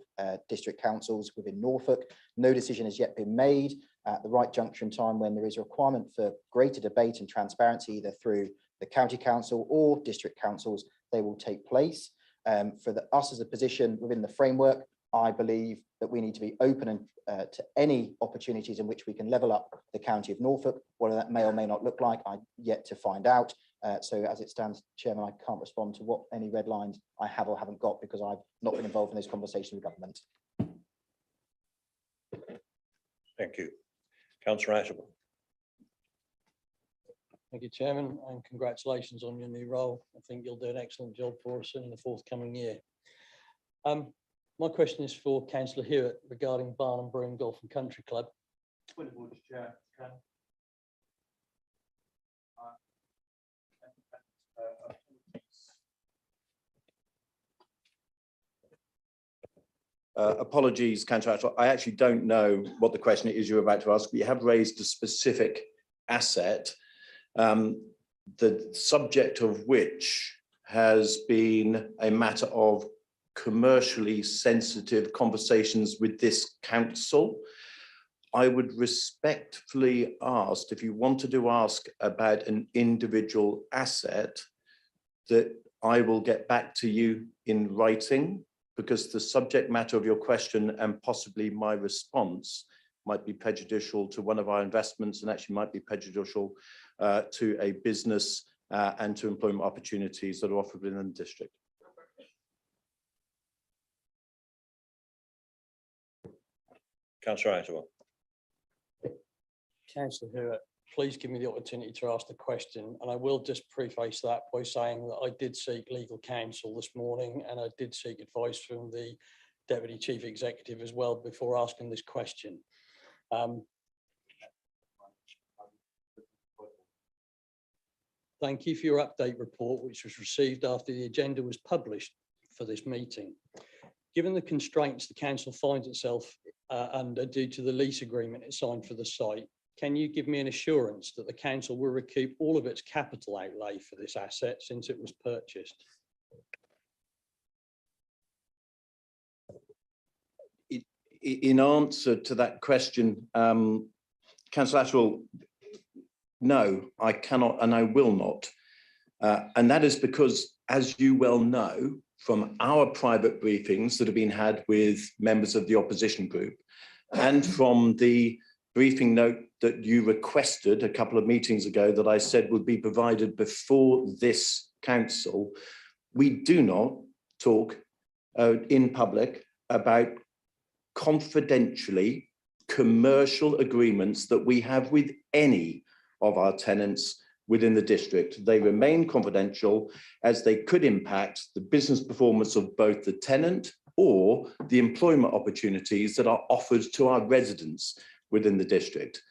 district councils within Norfolk. No decision has yet been made. At the right juncture in time, when there is a requirement for greater debate and transparency, either through the county council or district councils, they will take place. For us as a position within the framework, I believe that we need to be open and to any opportunities in which we can level up the county of Norfolk. Whether that may or may not look like, I'm yet to find out. So as it stands, Chairman, I can't respond to what any red lines I have or haven't got, because I've not been involved in those conversations with government. Thank you. Councillor Ashable. Thank you, Chairman, and congratulations on your new role. I think you'll do an excellent job for us in the forthcoming year. My question is for Councillor Hewitt regarding Barnum Broom Golf and Country Club. Apologies, Councillor Ashton. I actually don't know what the question is you're about to ask. We have raised a specific asset, the subject of which has been a matter of commercially sensitive conversations with this council. I would respectfully ask, if you want to ask about an individual asset, that I will get back to you in writing, because the subject matter of your question and possibly my response might be prejudicial to one of our investments, and actually might be prejudicial to a business and to employment opportunities that are offered within the district. Councillor Ashable. Councillor Hewitt, please give me the opportunity to ask the question, and I will just preface that by saying that I did seek legal counsel this morning, and I did seek advice from the Deputy Chief Executive as well before asking this question. Thank you for your update report, which was received after the agenda was published for this meeting. Given the constraints the council finds itself under due to the lease agreement it signed for the site, can you give me an assurance that the council will recoup all of its capital outlay for this asset since it was purchased? In answer to that question, Councillor Ashwell, no, I cannot and I will not. And that is because, as you well know, from our private briefings that have been had with members of the opposition group, and from the briefing note that you requested a couple of meetings ago that I said would be provided before this council, we do not talk in public about confidentially commercial agreements that we have with any of our tenants within the district. They remain confidential, as they could impact the business performance of both the tenant or the employment opportunities that are offered to our residents within the district.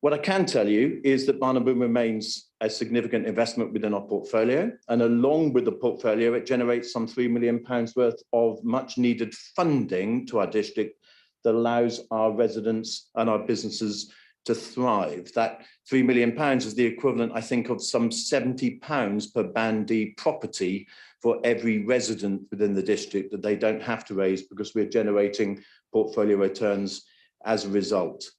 What I can tell you is that Barnum Broom remains a significant investment within our portfolio, and along with the portfolio, it generates some £3 million worth of much needed funding to our district that allows our residents and our businesses to thrive. That £3 million is the equivalent, I think, of some £70 per Band D property for every resident within the district that they don't have to raise, because we're generating portfolio returns as a result.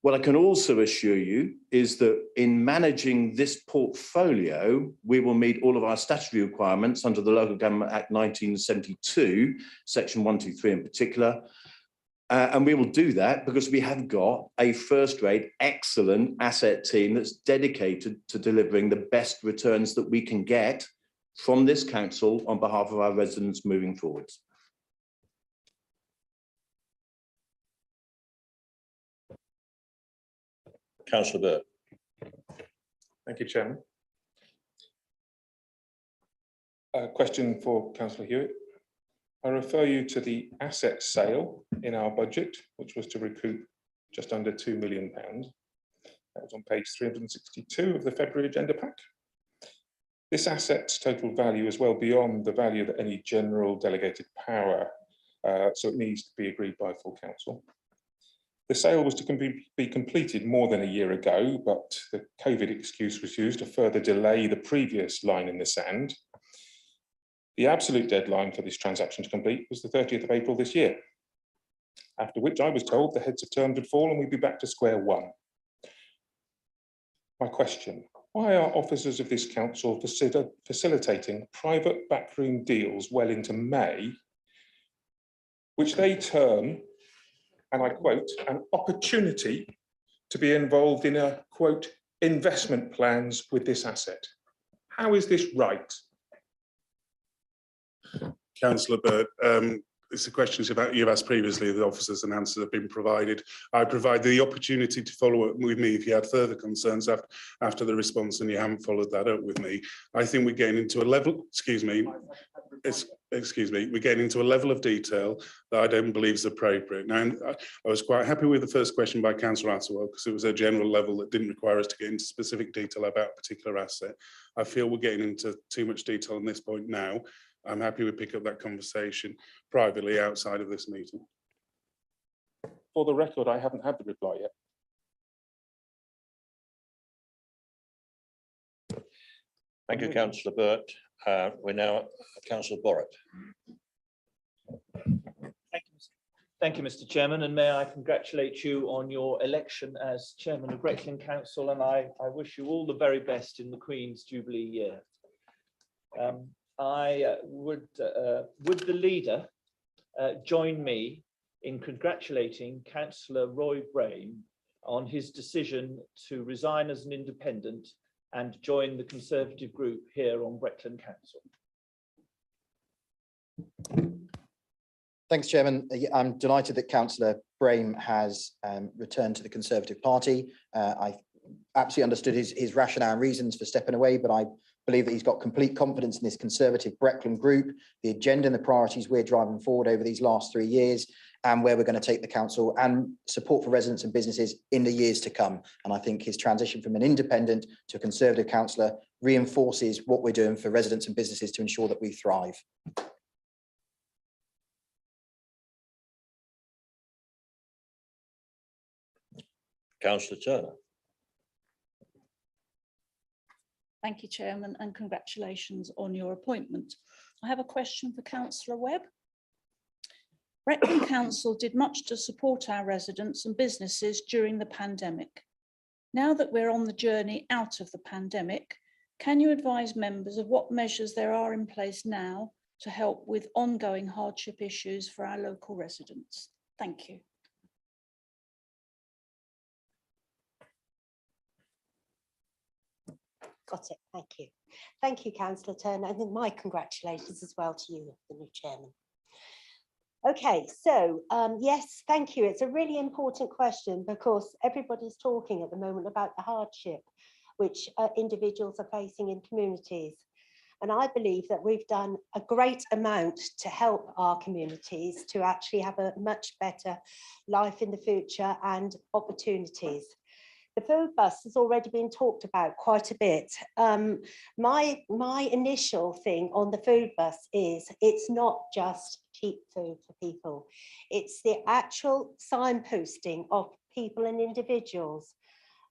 What I can also assure you is that in managing this portfolio, we will meet all of our statutory requirements under the Local Government Act 1972, Section 123 in particular. And we will do that because we have got a first-rate, excellent asset team that's dedicated to delivering the best returns that we can get from this council on behalf of our residents moving forwards. Councillor Burt. Thank you, Chairman. A question for Councillor Hewitt. I refer you to the asset sale in our budget, which was to recoup just under £2 million. That was on page 362 of the February agenda pack. This asset's total value is well beyond the value of any general delegated power, so it needs to be agreed by full council. The sale was to be completed more than a year ago, but the COVID excuse was used to further delay the previous line in the sand. The absolute deadline for this transaction to complete was the 30th of April this year, after which I was told the heads of terms had fallen and we'd be back to square one. My question, why are officers of this council facilitating private backroom deals well into May, which they term, and I quote, an opportunity to be involved in a, quote, investment plans with this asset? How is this right? Councillor Burt, it's the questions you've asked previously, the officers and answers have been provided. I provide the opportunity to follow up with me if you had further concerns after the response and you haven't followed that up with me. I think we're getting into a level, we're getting into a level of detail that I don't believe is appropriate. Now, I was quite happy with the first question by Councillor Attewell because it was a general level that didn't require us to get into specific detail about a particular asset. I feel we're getting into too much detail on this point now. I'm happy we pick up that conversation privately outside of this meeting. For the record, I haven't had the reply yet. Thank you, Councillor Burt. We're now at Councillor Borrett. Thank you, Mr. Chairman, and may I congratulate you on your election as Chairman of Breckland Council, and I wish you all the very best in the Queen's Jubilee year. Would the leader join me in congratulating Councillor Roy Brame on his decision to resign as an independent and join the Conservative group here on Breckland Council? Thanks, Chairman. I'm delighted that Councillor Brame has returned to the Conservative Party. I absolutely understood his rationale and reasons for stepping away, but I believe that he's got complete confidence in this Conservative Breckland group, the agenda and the priorities we're driving forward over these last 3 years, and where we're going to take the council and support for residents and businesses in the years to come. And I think his transition from an independent to a Conservative councillor reinforces what we're doing for residents and businesses to ensure that we thrive. Councillor Turner. Thank you, Chairman, and congratulations on your appointment. I have a question for Councillor Webb. Breckland Council did much to support our residents and businesses during the pandemic. Now that we're on the journey out of the pandemic, can you advise members of what measures there are in place now to help with ongoing hardship issues for our local residents? Thank you. Got it. Thank you. Thank you, Councillor Turner. I think my congratulations as well to you, the new chairman. Okay, so yes, thank you. It's a really important question because everybody's talking at the moment about the hardship which individuals are facing in communities. And I believe that we've done a great amount to help our communities to actually have a much better life in the future and opportunities. The food bus has already been talked about quite a bit. My initial thing on the food bus is it's not just cheap food for people. It's the actual signposting of people and individuals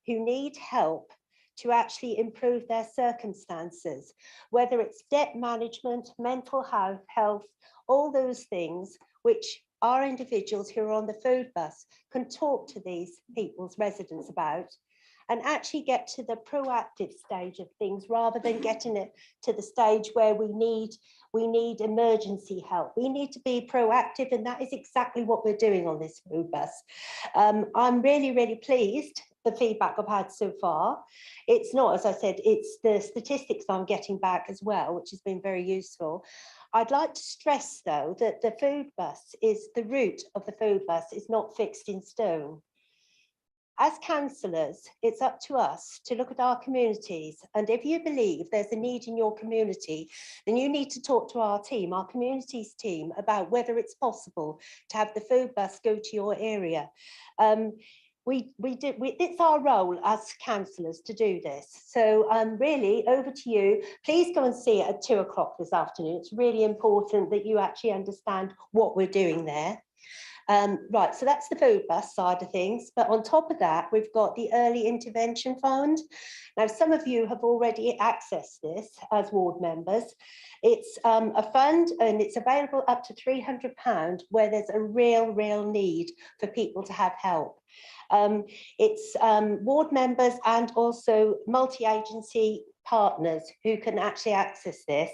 who need help to actually improve their circumstances, whether it's debt management, mental health, all those things which our individuals who are on the food bus can talk to these people's residents about and actually get to the proactive stage of things rather than getting it to the stage where we need emergency help. We need to be proactive, and that is exactly what we're doing on this food bus. I'm really, really pleased the feedback I've had so far. It's not, as I said, it's the statistics I'm getting back as well, which has been very useful. I'd like to stress, though, that the food bus is the route of the food bus is not fixed in stone. As councillors, it's up to us to look at our communities. And if you believe there's a need in your community, then you need to talk to our team, our communities team, about whether it's possible to have the food bus go to your area. it's our role as councillors to do this. So really over to you. Please go and see it at 2 o'clock this afternoon. It's really important that you actually understand what we're doing there. Right, so that's the food bus side of things. But on top of that, we've got the Early Intervention Fund. Now, some of you have already accessed this as ward members. It's a fund and it's available up to £300 where there's a real need for people to have help. It's ward members and also multi-agency partners who can actually access this.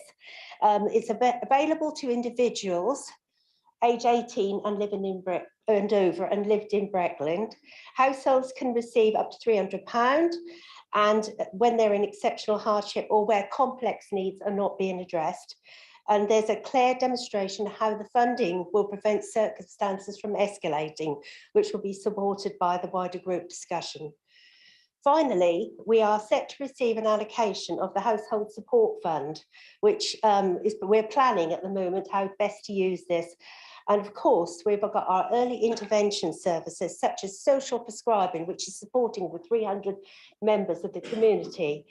It's available to individuals age 18 and living in lived in Breckland. Households can receive up to £300, and when they're in exceptional hardship or where complex needs are not being addressed. And there's a clear demonstration of how the funding will prevent circumstances from escalating, which will be supported by the wider group discussion. Finally, we are set to receive an allocation of the Household Support Fund, which we're planning at the moment how best to use this. And of course, we've got our early intervention services, such as social prescribing, which is supporting the 300 members of the community,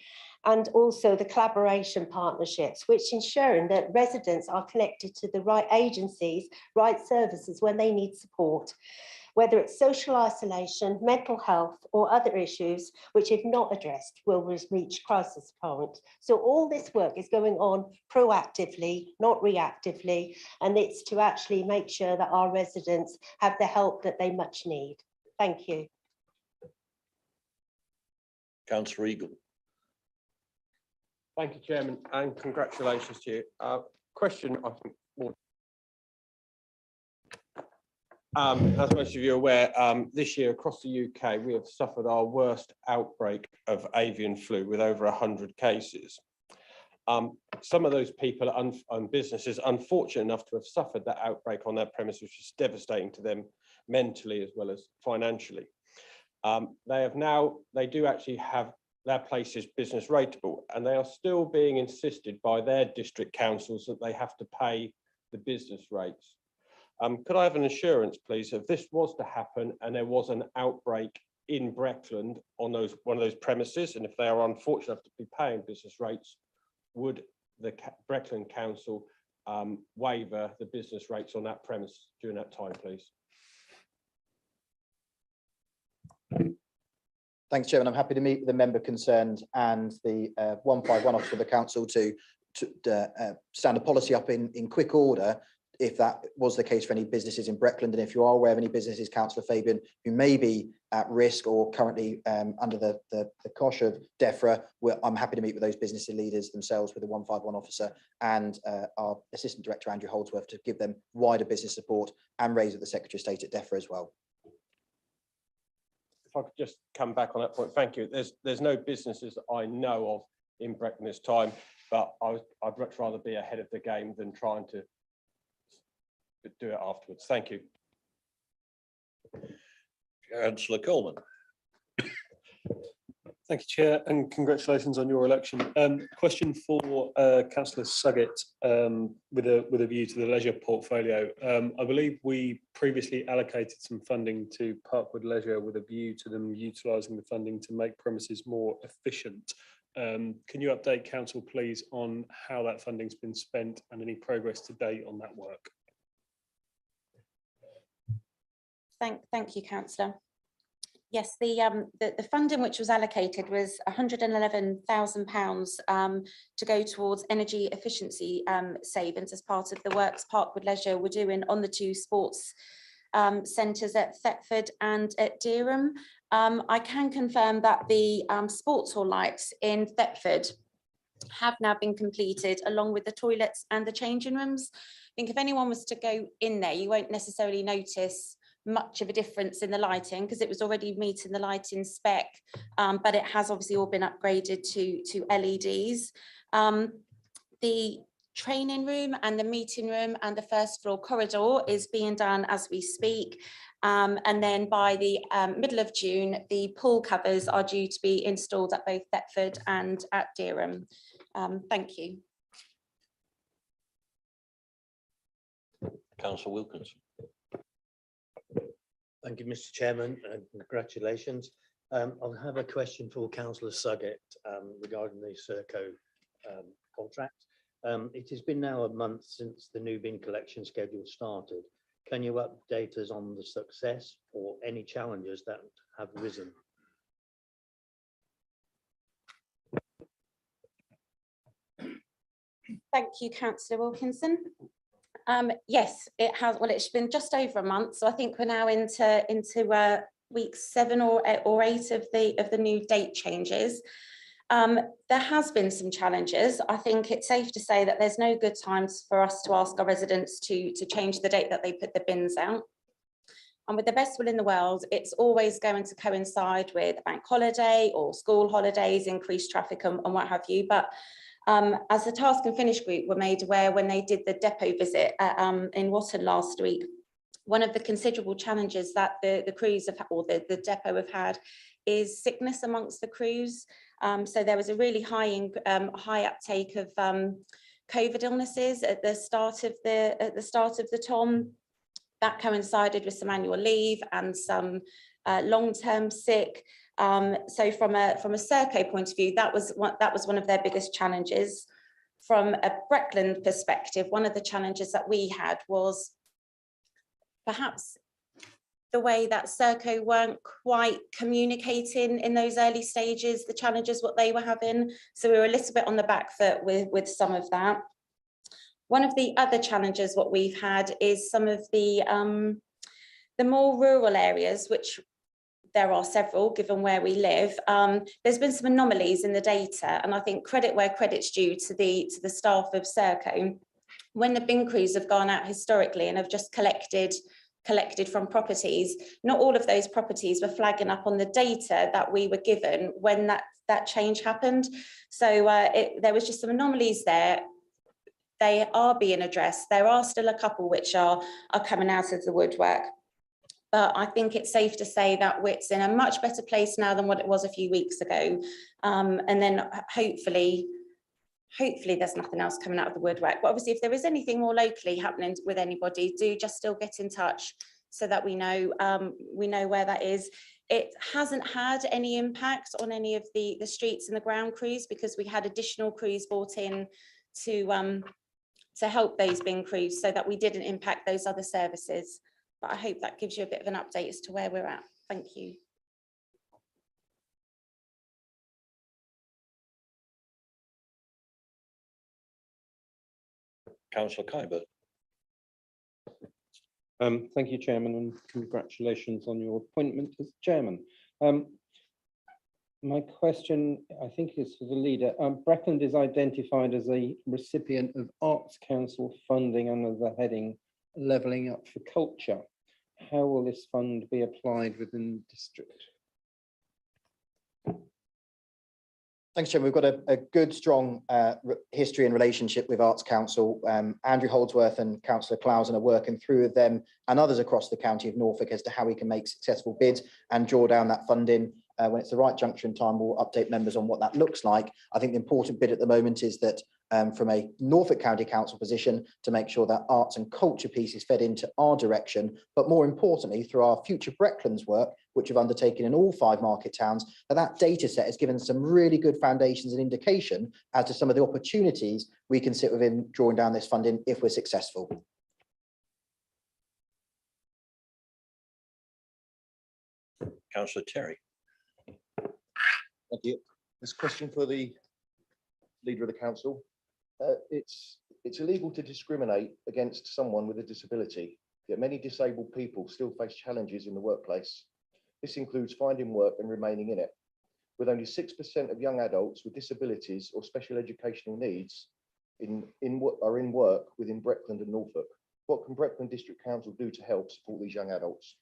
and also the collaboration partnerships, which ensuring that residents are connected to the right agencies, right services when they need support, whether it's social isolation, mental health, or other issues which, if not addressed, will reach crisis point. So all this work is going on proactively, not reactively, and it's to actually make sure that our residents have the help that they much need. Thank you. Councillor Eagle. Thank you, Chairman, and congratulations to you. Question, I think, more. As most of you are aware, this year across the UK, we have suffered our worst outbreak of avian flu with over 100 cases. Some of those people and businesses unfortunate enough to have suffered that outbreak on their premise, which is devastating to them mentally as well as financially. They do actually have their places business rateable, and they are still being insisted by their district councils that they have to pay the business rates. Could I have an assurance, please, if this was to happen and there was an outbreak in Breckland on one of those premises, and if they are unfortunate enough to be paying business rates, would the Breckland Council waiver the business rates on that premise during that time, please? Thanks, Chairman. I'm happy to meet with the member concerned and the 151 officer of the council to stand a policy up in quick order if that was the case for any businesses in Breckland. And if you are aware of any businesses, Councillor Fabian, who may be at risk or currently under the cosh of DEFRA, I'm happy to meet with those business leaders themselves with the 151 officer and our Assistant Director, Andrew Holdsworth, to give them wider business support and raise with the Secretary of State at DEFRA as well. If I could just come back on that point, thank you. There's no businesses that I know of in Breckland this time, but I'd much rather be ahead of the game than trying to do it afterwards. Thank you. Councillor Coleman. Thank you, Chair, and congratulations on your election. Question for Councillor Suggett with a view to the leisure portfolio. I believe we previously allocated some funding to Parkwood Leisure with a view to them utilising the funding to make premises more efficient. Can you update Council, please, on how that funding's been spent and any progress to date on that work? Thank you, Councillor. Yes, the funding which was allocated was £111,000 to go towards energy efficiency savings as part of the works Parkwood Leisure were doing on the two sports centres at Thetford and at Dereham. I can confirm that the sports hall lights in Thetford have now been completed, along with the toilets and the changing rooms. I think if anyone was to go in there, you won't necessarily notice much of a difference in the lighting because it was already meeting the lighting spec, but it has obviously all been upgraded to LEDs. The training room and the meeting room and the first floor corridor is being done as we speak. And then by the middle of June, the pool covers are due to be installed at both Thetford and at Dereham. Thank you. Councillor Wilkinson. Thank you, Mr. Chairman, and congratulations. I'll have a question for Councillor Suggett regarding the Serco contract. It has been now a month since the new bin collection schedule started. Can you update us on the success or any challenges that have risen? Thank you, Councillor Wilkinson. Yes, it has. Well, it's been just over a month, so I think we're now into week 7 or 8 of the new date changes. There has been some challenges. I think it's safe to say that there's no good times for us to ask our residents to change the date that they put the bins out. And with the best will in the world, it's always going to coincide with a bank holiday or school holidays, increased traffic and what have you. But as the Task and Finish group were made aware when they did the depot visit in Watton last week, one of the considerable challenges that the crews have, or the depot have had, is sickness amongst the crews. So there was a really high uptake of COVID illnesses at the start of the TOM. That coincided with some annual leave and some long-term sick. So from a Serco point of view, that was one of their biggest challenges. From a Breckland perspective, one of the challenges that we had was perhaps the way that Serco weren't quite communicating in those early stages, the challenges what they were having. So we were a little bit on the back foot with some of that. One of the other challenges what we've had is some of the more rural areas, which there are several given where we live. There's been some anomalies in the data, and I think credit where credit's due to the staff of Serco. When the bin crews have gone out historically and have just collected from properties, not all of those properties were flagging up on the data that we were given when that change happened. So there was just some anomalies there. They are being addressed. There are still a couple which are coming out of the woodwork. But I think it's safe to say that Witt's in a much better place now than what it was a few weeks ago. And then hopefully there's nothing else coming out of the woodwork. But obviously, if there is anything more locally happening with anybody, do just still get in touch so that we know where that is. It hasn't had any impact on any of the streets and the ground crews because we had additional crews brought in to help those bin crews so that we didn't impact those other services. But I hope that gives you a bit of an update as to where we're at. Thank you. Councillor Kybert. Thank you, Chairman, and congratulations on your appointment as Chairman. My question, I think, is for the leader. Breckland is identified as a recipient of Arts Council funding under the heading Levelling Up for Culture. How will this fund be applied within the district? Thanks, Chairman. We've got a good, strong history and relationship with Arts Council. Andrew Holdsworth and Councillor Clausen are working through with them and others across the county of Norfolk as to how we can make successful bids and draw down that funding. When it's the right juncture in time, we'll update members on what that looks like. I think the important bit at the moment is that from a Norfolk County Council position to make sure that arts and culture piece is fed into our direction, but more importantly, through our future Brecklands work, which we've undertaken in all 5 market towns, that data set has given some really good foundations and indication as to some of the opportunities we can sit within drawing down this funding if we're successful. Councillor Terry. Thank you. This question for the leader of the council. It's illegal to discriminate against someone with a disability, yet many disabled people still face challenges in the workplace. This includes finding work and remaining in it. With only 6% of young adults with disabilities or special educational needs are in work within Breckland and Norfolk. What can Breckland District Council do to help support these young adults?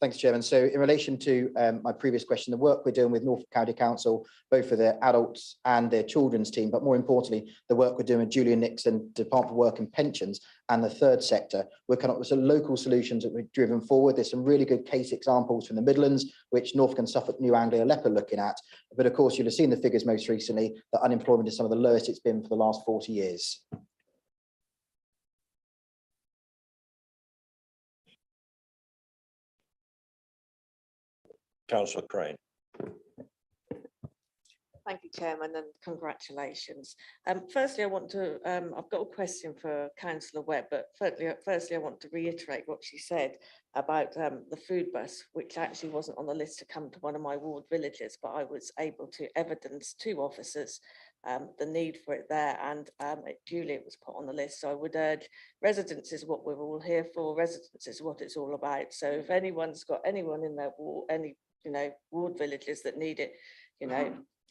Thanks, Chairman. So in relation to my previous question, the work we're doing with Norfolk County Council, both for their adults and their children's team, but more importantly, the work we're doing with Julian Nixon, Department of Work and Pensions, and the third sector, we're coming up with some local solutions that we've driven forward. There's some really good case examples from the Midlands, which Norfolk and Suffolk, New Anglia, Leopard looking at. But of course, you'll have seen the figures most recently that unemployment is some of the lowest it's been for the last 40 years. Councillor Crane. Thank you, Chairman, and congratulations. Firstly, I want to, I've got a question for Councillor Webb, but firstly, I want to reiterate what she said about the food bus, which actually wasn't on the list to come to one of my ward villages, but I was able to evidence to officers the need for it there, and duly it was put on the list. So I would urge, residents is what we're all here for, residents is what it's all about. So if anyone's got anyone in their ward, any, ward villages that need it,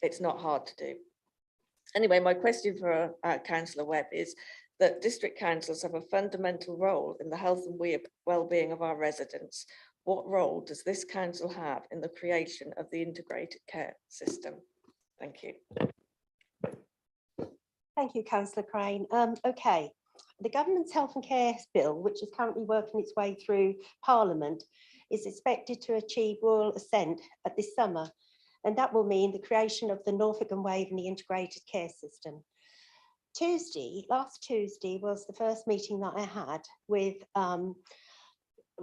it's not hard to do. Anyway, my question for Councillor Webb is that district councils have a fundamental role in the health and well-being of our residents. What role does this council have in the creation of the integrated care system? Thank you. Thank you, Councillor Crane. Okay, the government's health and care bill, which is currently working its way through Parliament, is expected to achieve royal assent this summer. And that will mean the creation of the Norfolk and Waveney integrated care system. Last Tuesday was the first meeting that I had with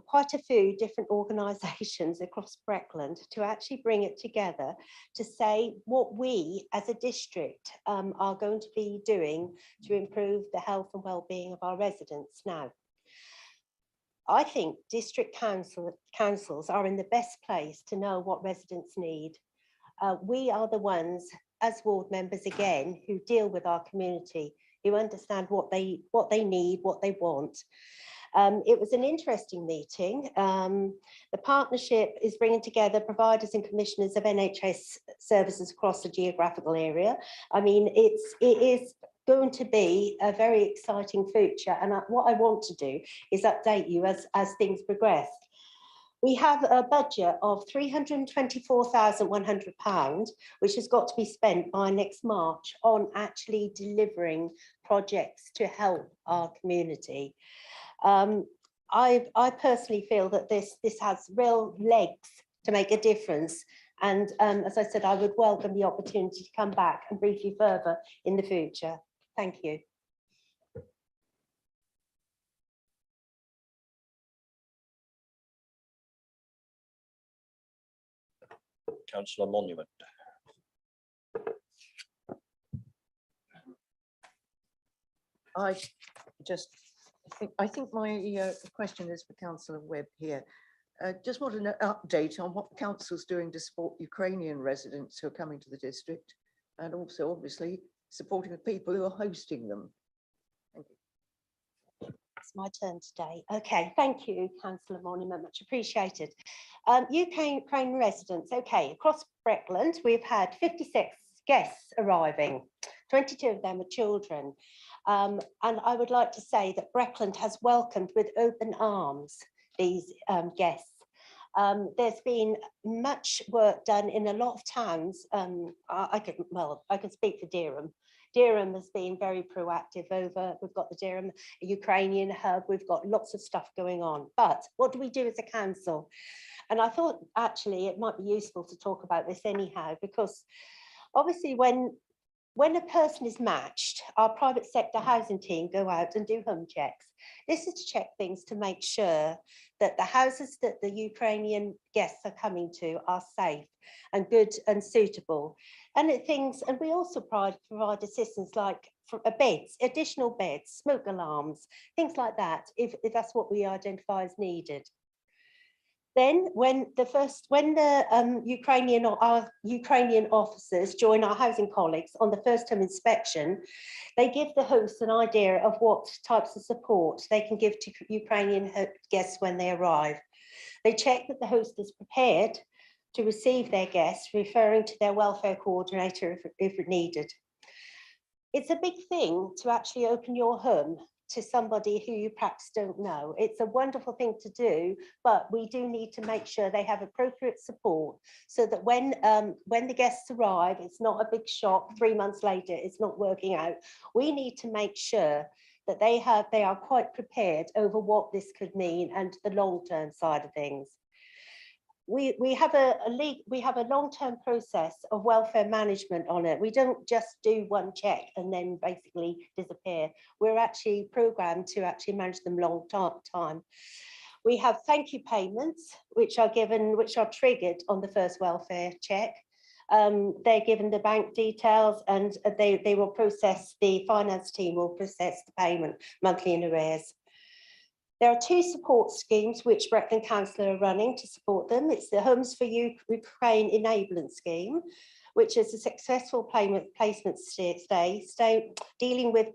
quite a few different organisations across Breckland to actually bring it together to say what we as a district are going to be doing to improve the health and well-being of our residents now. I think district councils are in the best place to know what residents need. We are the ones, as ward members again, who deal with our community, who understand what they need, what they want. It was an interesting meeting. The partnership is bringing together providers and commissioners of NHS services across the geographical area. I mean, it is going to be a very exciting future, and what I want to do is update you as things progress. We have a budget of £324,100, which has got to be spent by next March on actually delivering projects to help our community. I personally feel that this has real legs to make a difference. And as I said, I would welcome the opportunity to come back and brief you further in the future. Thank you. Councillor Monument. I think my question is for Councillor Webb here. Just want an update on what council's doing to support Ukrainian residents who are coming to the district, and also obviously supporting the people who are hosting them. Thank you. It's my turn today. Okay, thank you, Councillor Monument, much appreciated. Ukraine residents, okay, across Breckland, we've had 56 guests arriving, 22 of them are children. And I would like to say that Breckland has welcomed with open arms these guests. There's been much work done in a lot of towns. I can speak for Dereham. Dereham has been very proactive we've got the Dereham Ukrainian hub, we've got lots of stuff going on. But what do we do as a council? And I thought actually it might be useful to talk about this anyhow, because obviously when a person is matched, our private sector housing team go out and do home checks. This is to check things to make sure that the houses that the Ukrainian guests are coming to are safe and good and suitable. And we also provide assistance like beds, additional beds, smoke alarms, things like that, if that's what we identify as needed. Then when the Ukrainian officers join our housing colleagues on the first term inspection, they give the hosts an idea of what types of support they can give to Ukrainian guests when they arrive. They check that the host is prepared to receive their guests, referring to their welfare coordinator if needed. It's a big thing to actually open your home to somebody who you perhaps don't know. It's a wonderful thing to do, but we do need to make sure they have appropriate support so that when the guests arrive, it's not a big shock. 3 months later, it's not working out. We need to make sure that they are quite prepared over what this could mean and the long-term side of things. We have a long-term process of welfare management on it. We don't just do one check and then basically disappear. We're actually programmed to actually manage them long time. We have thank you payments, which are triggered on the first welfare check. They're given the bank details and they will process, the finance team will process the payment monthly in arrears. There are 2 support schemes which Breckland Council are running to support them. It's the Homes for Ukraine Enablement Scheme, which is a successful placement stay dealing with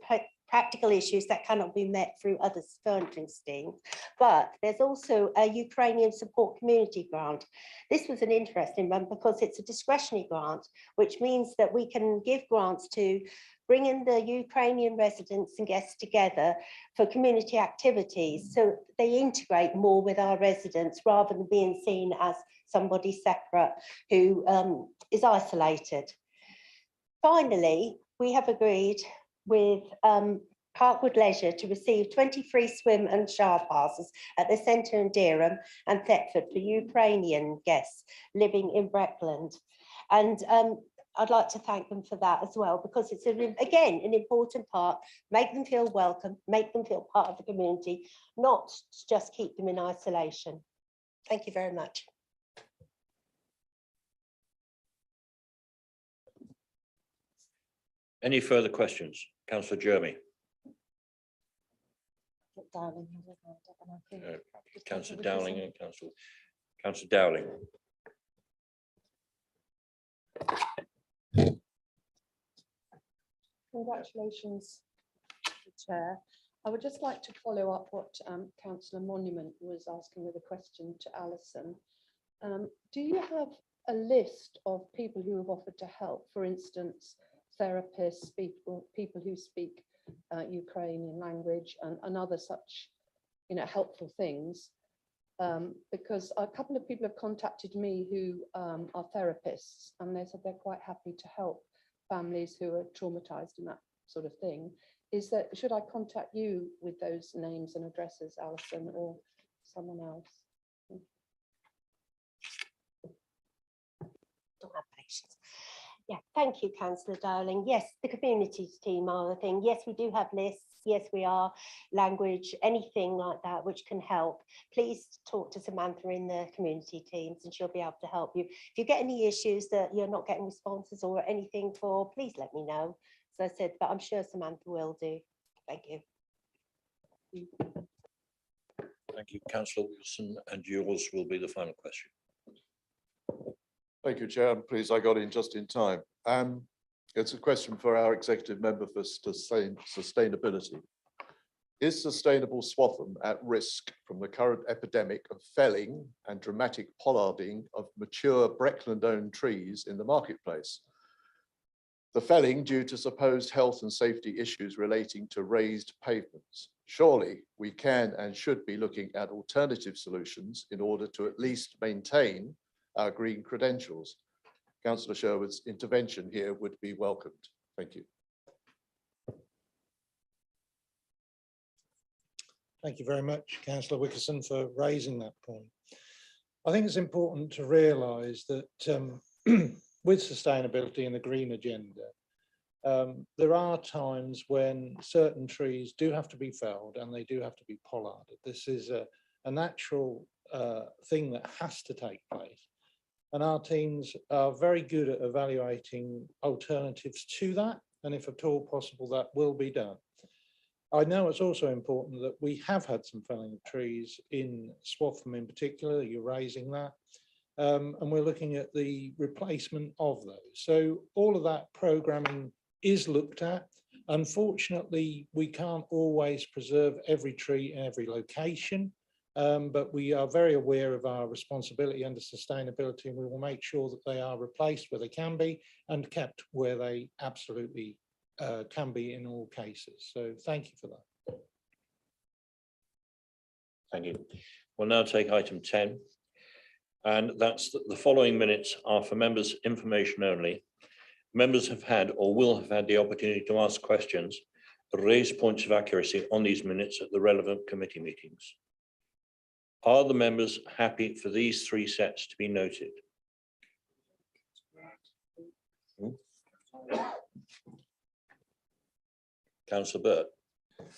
practical issues that cannot be met through other funding schemes. But there's also a Ukrainian support community grant. This was an interesting one because it's a discretionary grant, which means that we can give grants to bring in the Ukrainian residents and guests together for community activities. So they integrate more with our residents rather than being seen as somebody separate who is isolated. Finally, we have agreed with Parkwood Leisure to receive 20 free swim and shower passes at the centre in Dereham and Thetford for Ukrainian guests living in Breckland. And I'd like to thank them for that as well, because it's, again, an important part. Make them feel welcome, make them feel part of the community, not just keep them in isolation. Thank you very much. Any further questions? Councillor Jeremy. Councillor Dowling and Councillor Dowling. Congratulations, Chair. I would just like to follow up what Councillor Monument was asking with a question to Alison. Do you have a list of people who have offered to help? For instance, therapists, people who speak Ukrainian language and other such, helpful things. Because a couple of people have contacted me who are therapists, and they said they're quite happy to help families who are traumatized and that sort of thing. Should I contact you with those names and addresses, Alison, or someone else? Don't have patience. Yeah, thank you, Councillor Dowling. Yes, the communities team are the thing. Yes, we do have lists. Yes, we are language, anything like that which can help. Please talk to Samantha in the community teams and she'll be able to help you. If you get any issues that you're not getting responses or anything for, please let me know. As I said, but I'm sure Samantha will do. Thank you. Thank you, Councillor Wilson, and yours will be the final question. Thank you, Chair. I'm pleased I got in just in time. It's a question for our executive member for sustainability. Is sustainable Swaffham at risk from the current epidemic of felling and dramatic pollarding of mature Breckland-owned trees in the marketplace? The felling due to supposed health and safety issues relating to raised pavements. Surely we can and should be looking at alternative solutions in order to at least maintain our green credentials. Councillor Sherwood's intervention here would be welcomed. Thank you. Thank you very much, Councillor Wilkinson, for raising that point. I think it's important to realise that with sustainability and the green agenda, there are times when certain trees do have to be felled and they do have to be pollarded. This is a natural thing that has to take place. And our teams are very good at evaluating alternatives to that. And if at all possible, that will be done. I know it's also important that we have had some felling of trees in Swaffham in particular. You're raising that. And we're looking at the replacement of those. So all of that programming is looked at. Unfortunately, we can't always preserve every tree in every location. But we are very aware of our responsibility under sustainability, and we will make sure that they are replaced where they can be and kept where they absolutely can be in all cases. So thank you for that. Thank you. We'll now take item 10, and that's the following minutes are for members' information only. Members have had or will have had the opportunity to ask questions, raise points of accuracy on these minutes at the relevant committee meetings. Are the members happy for these 3 sets to be noted? Councillor Burt.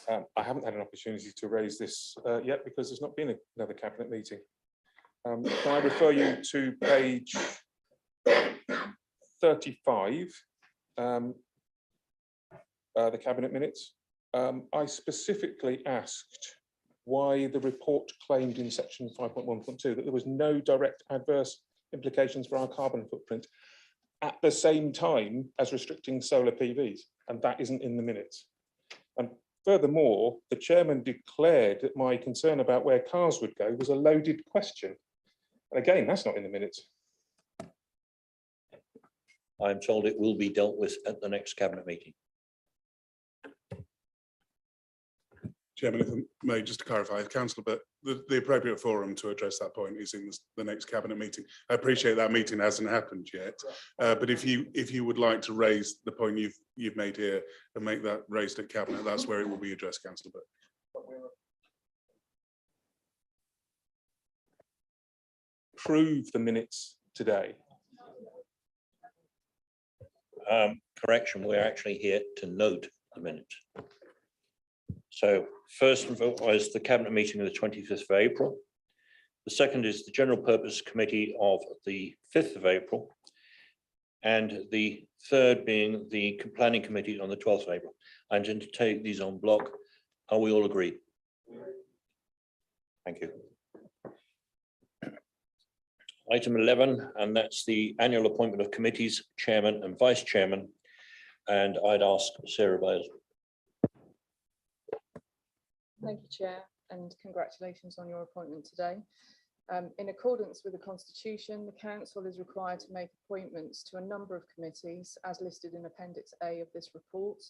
I haven't had an opportunity to raise this yet because there's not been another cabinet meeting. Can I refer you to page 35, the cabinet minutes? I specifically asked why the report claimed in section 5.1.2 that there was no direct adverse implications for our carbon footprint at the same time as restricting solar PVs, and that isn't in the minutes. And furthermore, the chairman declared that my concern about where cars would go was a loaded question. And again, that's not in the minutes. I'm told it will be dealt with at the next cabinet meeting. Chairman, if I may, just to clarify, Councillor, but the appropriate forum to address that point is in the next cabinet meeting. I appreciate that meeting hasn't happened yet, but if you would like to raise the point you've made here and make that raised at cabinet, that's where it will be addressed, Councillor. Approve the minutes today. Correction, we're actually here to note the minutes. So first of all is the cabinet meeting of the 25th of April. The second is the general purpose committee of the 5th of April. And the third being the planning committee on the 12th of April. I intend to take these on block. Are we all agreed? Thank you. Item 11, and that's the annual appointment of committees, chairman and vice chairman. And I'd ask Sarah Bales. Thank you, Chair, and congratulations on your appointment today. In accordance with the Constitution, the Council is required to make appointments to a number of committees as listed in Appendix A of this report.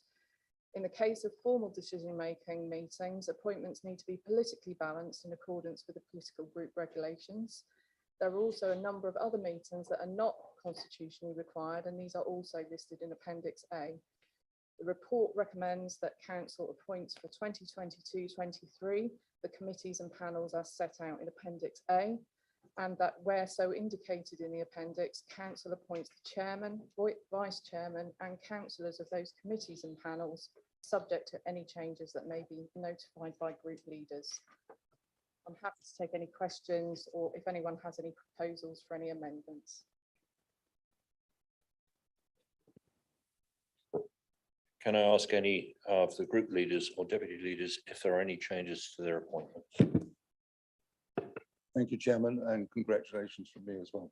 In the case of formal decision-making meetings, appointments need to be politically balanced in accordance with the political group regulations. There are also a number of other meetings that are not constitutionally required, and these are also listed in Appendix A. The report recommends that Council appoints for 2022-23 the committees and panels as set out in Appendix A, and that where so indicated in the appendix, Council appoints the chairman, vice chairman and councillors of those committees and panels, subject to any changes that may be notified by group leaders. I'm happy to take any questions or if anyone has any proposals for any amendments. Can I ask any of the group leaders or deputy leaders if there are any changes to their appointments? Thank you, Chairman, and congratulations from me as well.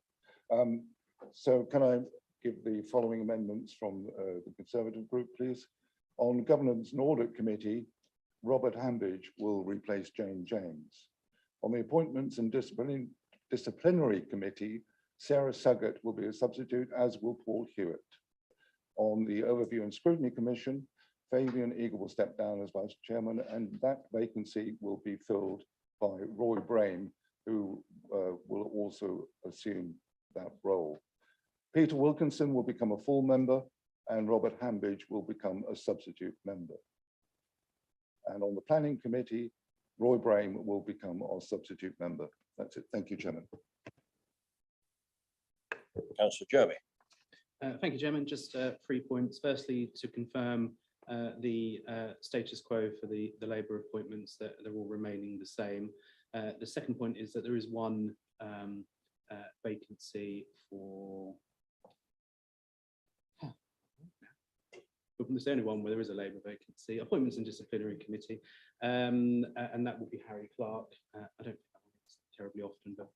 So can I give the following amendments from the Conservative group, please? On Governance and Audit Committee, Robert Hambidge will replace Jane James. On the Appointments and Disciplinary Committee, Sarah Suggett will be a substitute, as will Paul Hewitt. On the Overview and Scrutiny Commission, Fabian Eagle will step down as Vice Chairman, and that vacancy will be filled by Roy Brain, who will also assume that role. Peter Wilkinson will become a full member, and Robert Hambidge will become a substitute member. And on the Planning Committee, Roy Brain will become our substitute member. That's it. Thank you, Chairman. Councillor Jeremy. Thank you, Chairman. Just 3 points. Firstly, to confirm the status quo for the Labour appointments, that they're all remaining the same. The second point is that there is one vacancy for. There's the only one where there is a Labour vacancy, Appointments and Disciplinary Committee, and that will be Harry Clark. I don't think that happens terribly often, but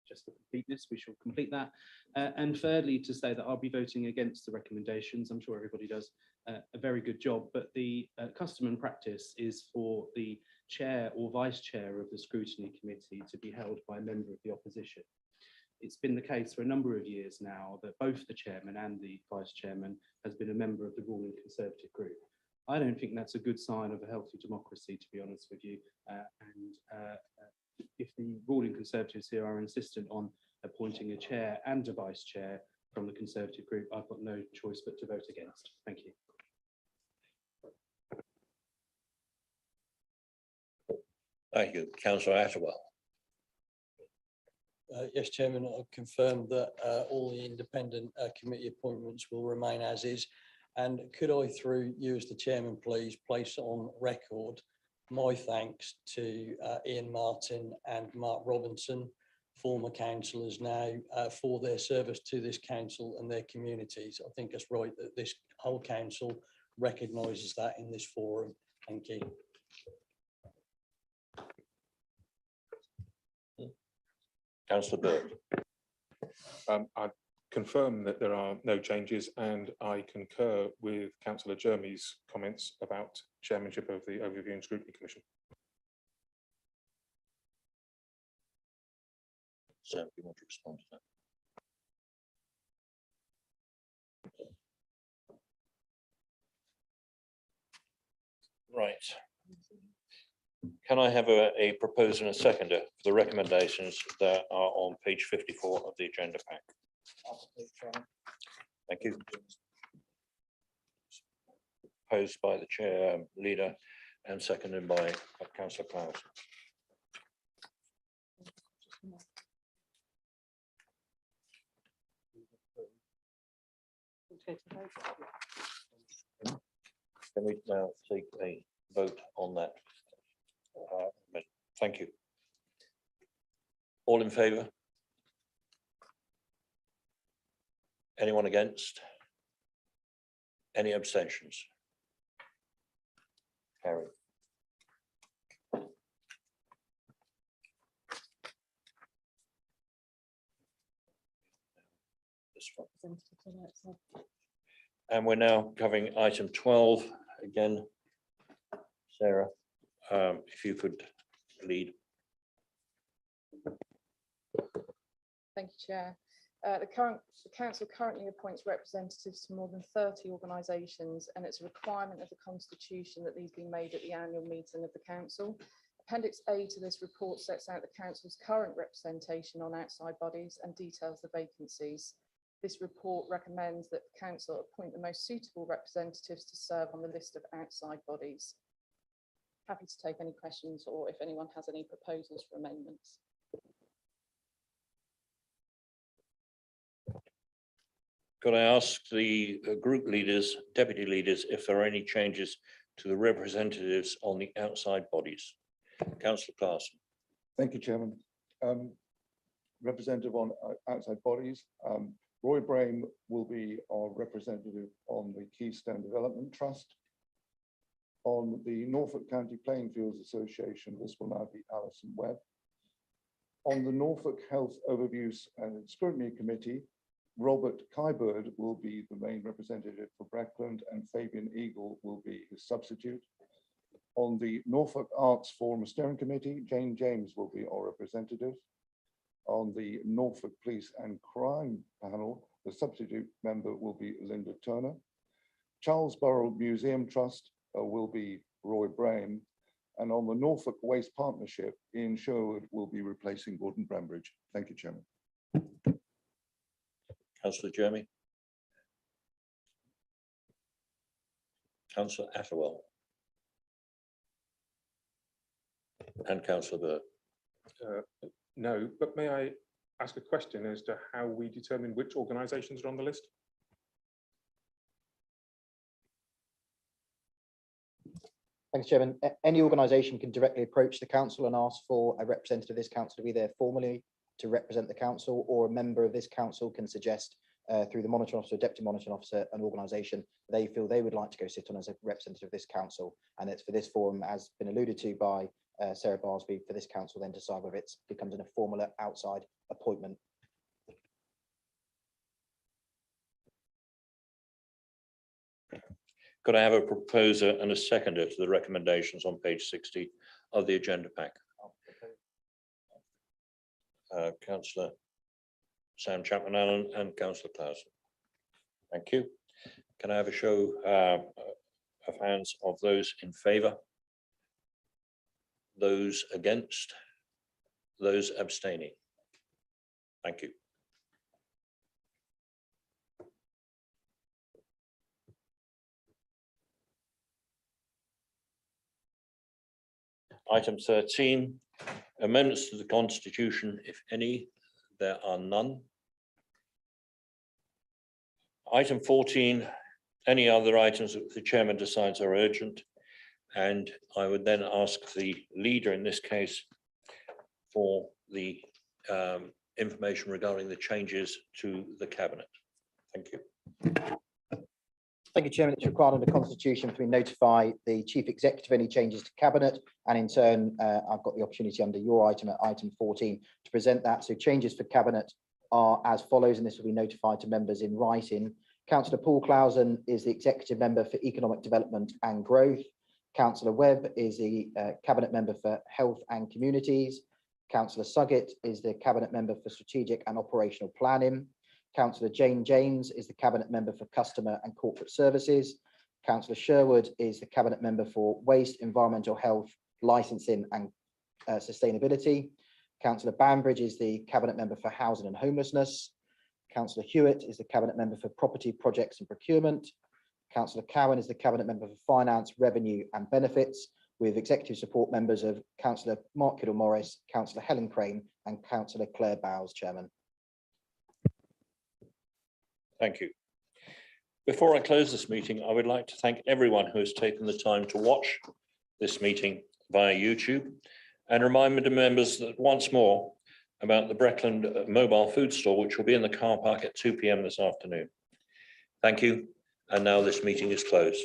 just for completeness, we shall complete that. And thirdly, to say that I'll be voting against the recommendations. I'm sure everybody does a very good job, but the custom and practice is for the chair or vice chair of the scrutiny committee to be held by a member of the opposition. It's been the case for a number of years now that both the chairman and the vice chairman has been a member of the ruling Conservative group. I don't think that's a good sign of a healthy democracy, to be honest with you. If the ruling Conservatives here are insistent on appointing a chair and a vice chair from the Conservative group, I've got no choice but to vote against. Thank you. Thank you, Councillor Atterwell. Yes, Chairman, I confirm that all the independent committee appointments will remain as is, And could I, through you as the chairman, please place on record my thanks to Ian Martin and Mark Robinson, former councillors now, for their service to this council and their communities. I think it's right that this whole council recognises that in this forum. Thank you. Councillor Burke. I confirm that there are no changes, and I concur with Councillor Jeremy's comments about chairmanship of the Overview and Scrutiny Commission. So if you want to respond to that. Right. Can I have a proposer and a seconder for the recommendations that are on page 54 of the agenda pack? Thank you. Proposed by the chair leader and seconded by Councillor Klaus. Can we now take a vote on that? Thank you. All in favour? Anyone against? Any abstentions? Carried. This one. And we're now covering item 12 again. Sarah, if you could lead. Thank you, Chair. The council currently appoints representatives to more than 30 organisations, and it's a requirement of the constitution that these be made at the annual meeting of the council. Appendix A to this report sets out the council's current representation on outside bodies and details the vacancies. This report recommends that the council appoint the most suitable representatives to serve on the list of outside bodies. Happy to take any questions or if anyone has any proposals for amendments. Could I ask the group leaders, deputy leaders, if there are any changes to the representatives on the outside bodies? Councillor Clarkson. Thank you, Chairman. Representative on outside bodies. Roy Brame will be our representative on the Keystone Development Trust. On the Norfolk County Playing Fields Association, this will now be Alison Webb. On the Norfolk Health Overview and Scrutiny Committee, Robert Kybird will be the main representative for Brackland and Fabian Eagle will be his substitute. On the Norfolk Arts Forum Steering Committee, Jane James will be our representative. On the Norfolk Police and Crime panel, the substitute member will be Linda Turner. Charlesborough Museum Trust will be Roy Brame. And on the Norfolk Waste Partnership, Ian Sherwood will be replacing Gordon Brambridge. Thank you, Chairman. Councillor Jeremy. Councillor Atterwell. And Councillor Burke. No, but may I ask a question as to how we determine which organisations are on the list? Thanks, Chairman. Any organisation can directly approach the council and ask for a representative of this council to be there formally to represent the council, or a member of this council can suggest through the monitoring officer, deputy monitoring officer, an organisation they feel they would like to go sit on as a representative of this council. And it's for this forum, as been alluded to by Sarah Barsby, for this council then decide whether it becomes an informal outside appointment. Could I have a proposer and a seconder to the recommendations on page 60 of the agenda pack? Councillor Sam Chapman Allen and Councillor Clausen. Thank you. Can I have a show of hands of those in favour? Those against? Those abstaining? Thank you. Item 13, amendments to the Constitution, if any. There are none. Item 14, any other items that the chairman decides are urgent. And I would then ask the leader in this case for the information regarding the changes to the cabinet. Thank you. Thank you, Chairman. It's required under Constitution for me to notify the Chief Executive any changes to Cabinet, and in turn, I've got the opportunity under your item at item 14 to present that. So changes for Cabinet are as follows, and this will be notified to members in writing. Councillor Paul Clausen is the Executive Member for Economic Development and Growth. Councillor Webb is the Cabinet Member for Health and Communities. Councillor Suggett is the Cabinet Member for Strategic and Operational Planning. Councillor Jane James is the Cabinet Member for Customer and Corporate Services. Councillor Sherwood is the Cabinet Member for Waste, Environmental Health, Licensing and Sustainability. Councillor Banbridge is the Cabinet Member for Housing and Homelessness. Councillor Hewitt is the Cabinet Member for Property, Projects and Procurement. Councillor Cowan is the Cabinet Member for Finance, Revenue and Benefits, with executive support members of Councillor Mark Kiddle-Morris, Councillor Helen Crane and Councillor Claire Bowles, Chairman. Thank you. Before I close this meeting, I would like to thank everyone who has taken the time to watch this meeting via YouTube, and remind the members that once more about the Breckland mobile food store, which will be in the car park at 2 p.m. this afternoon. Thank you. And now this meeting is closed.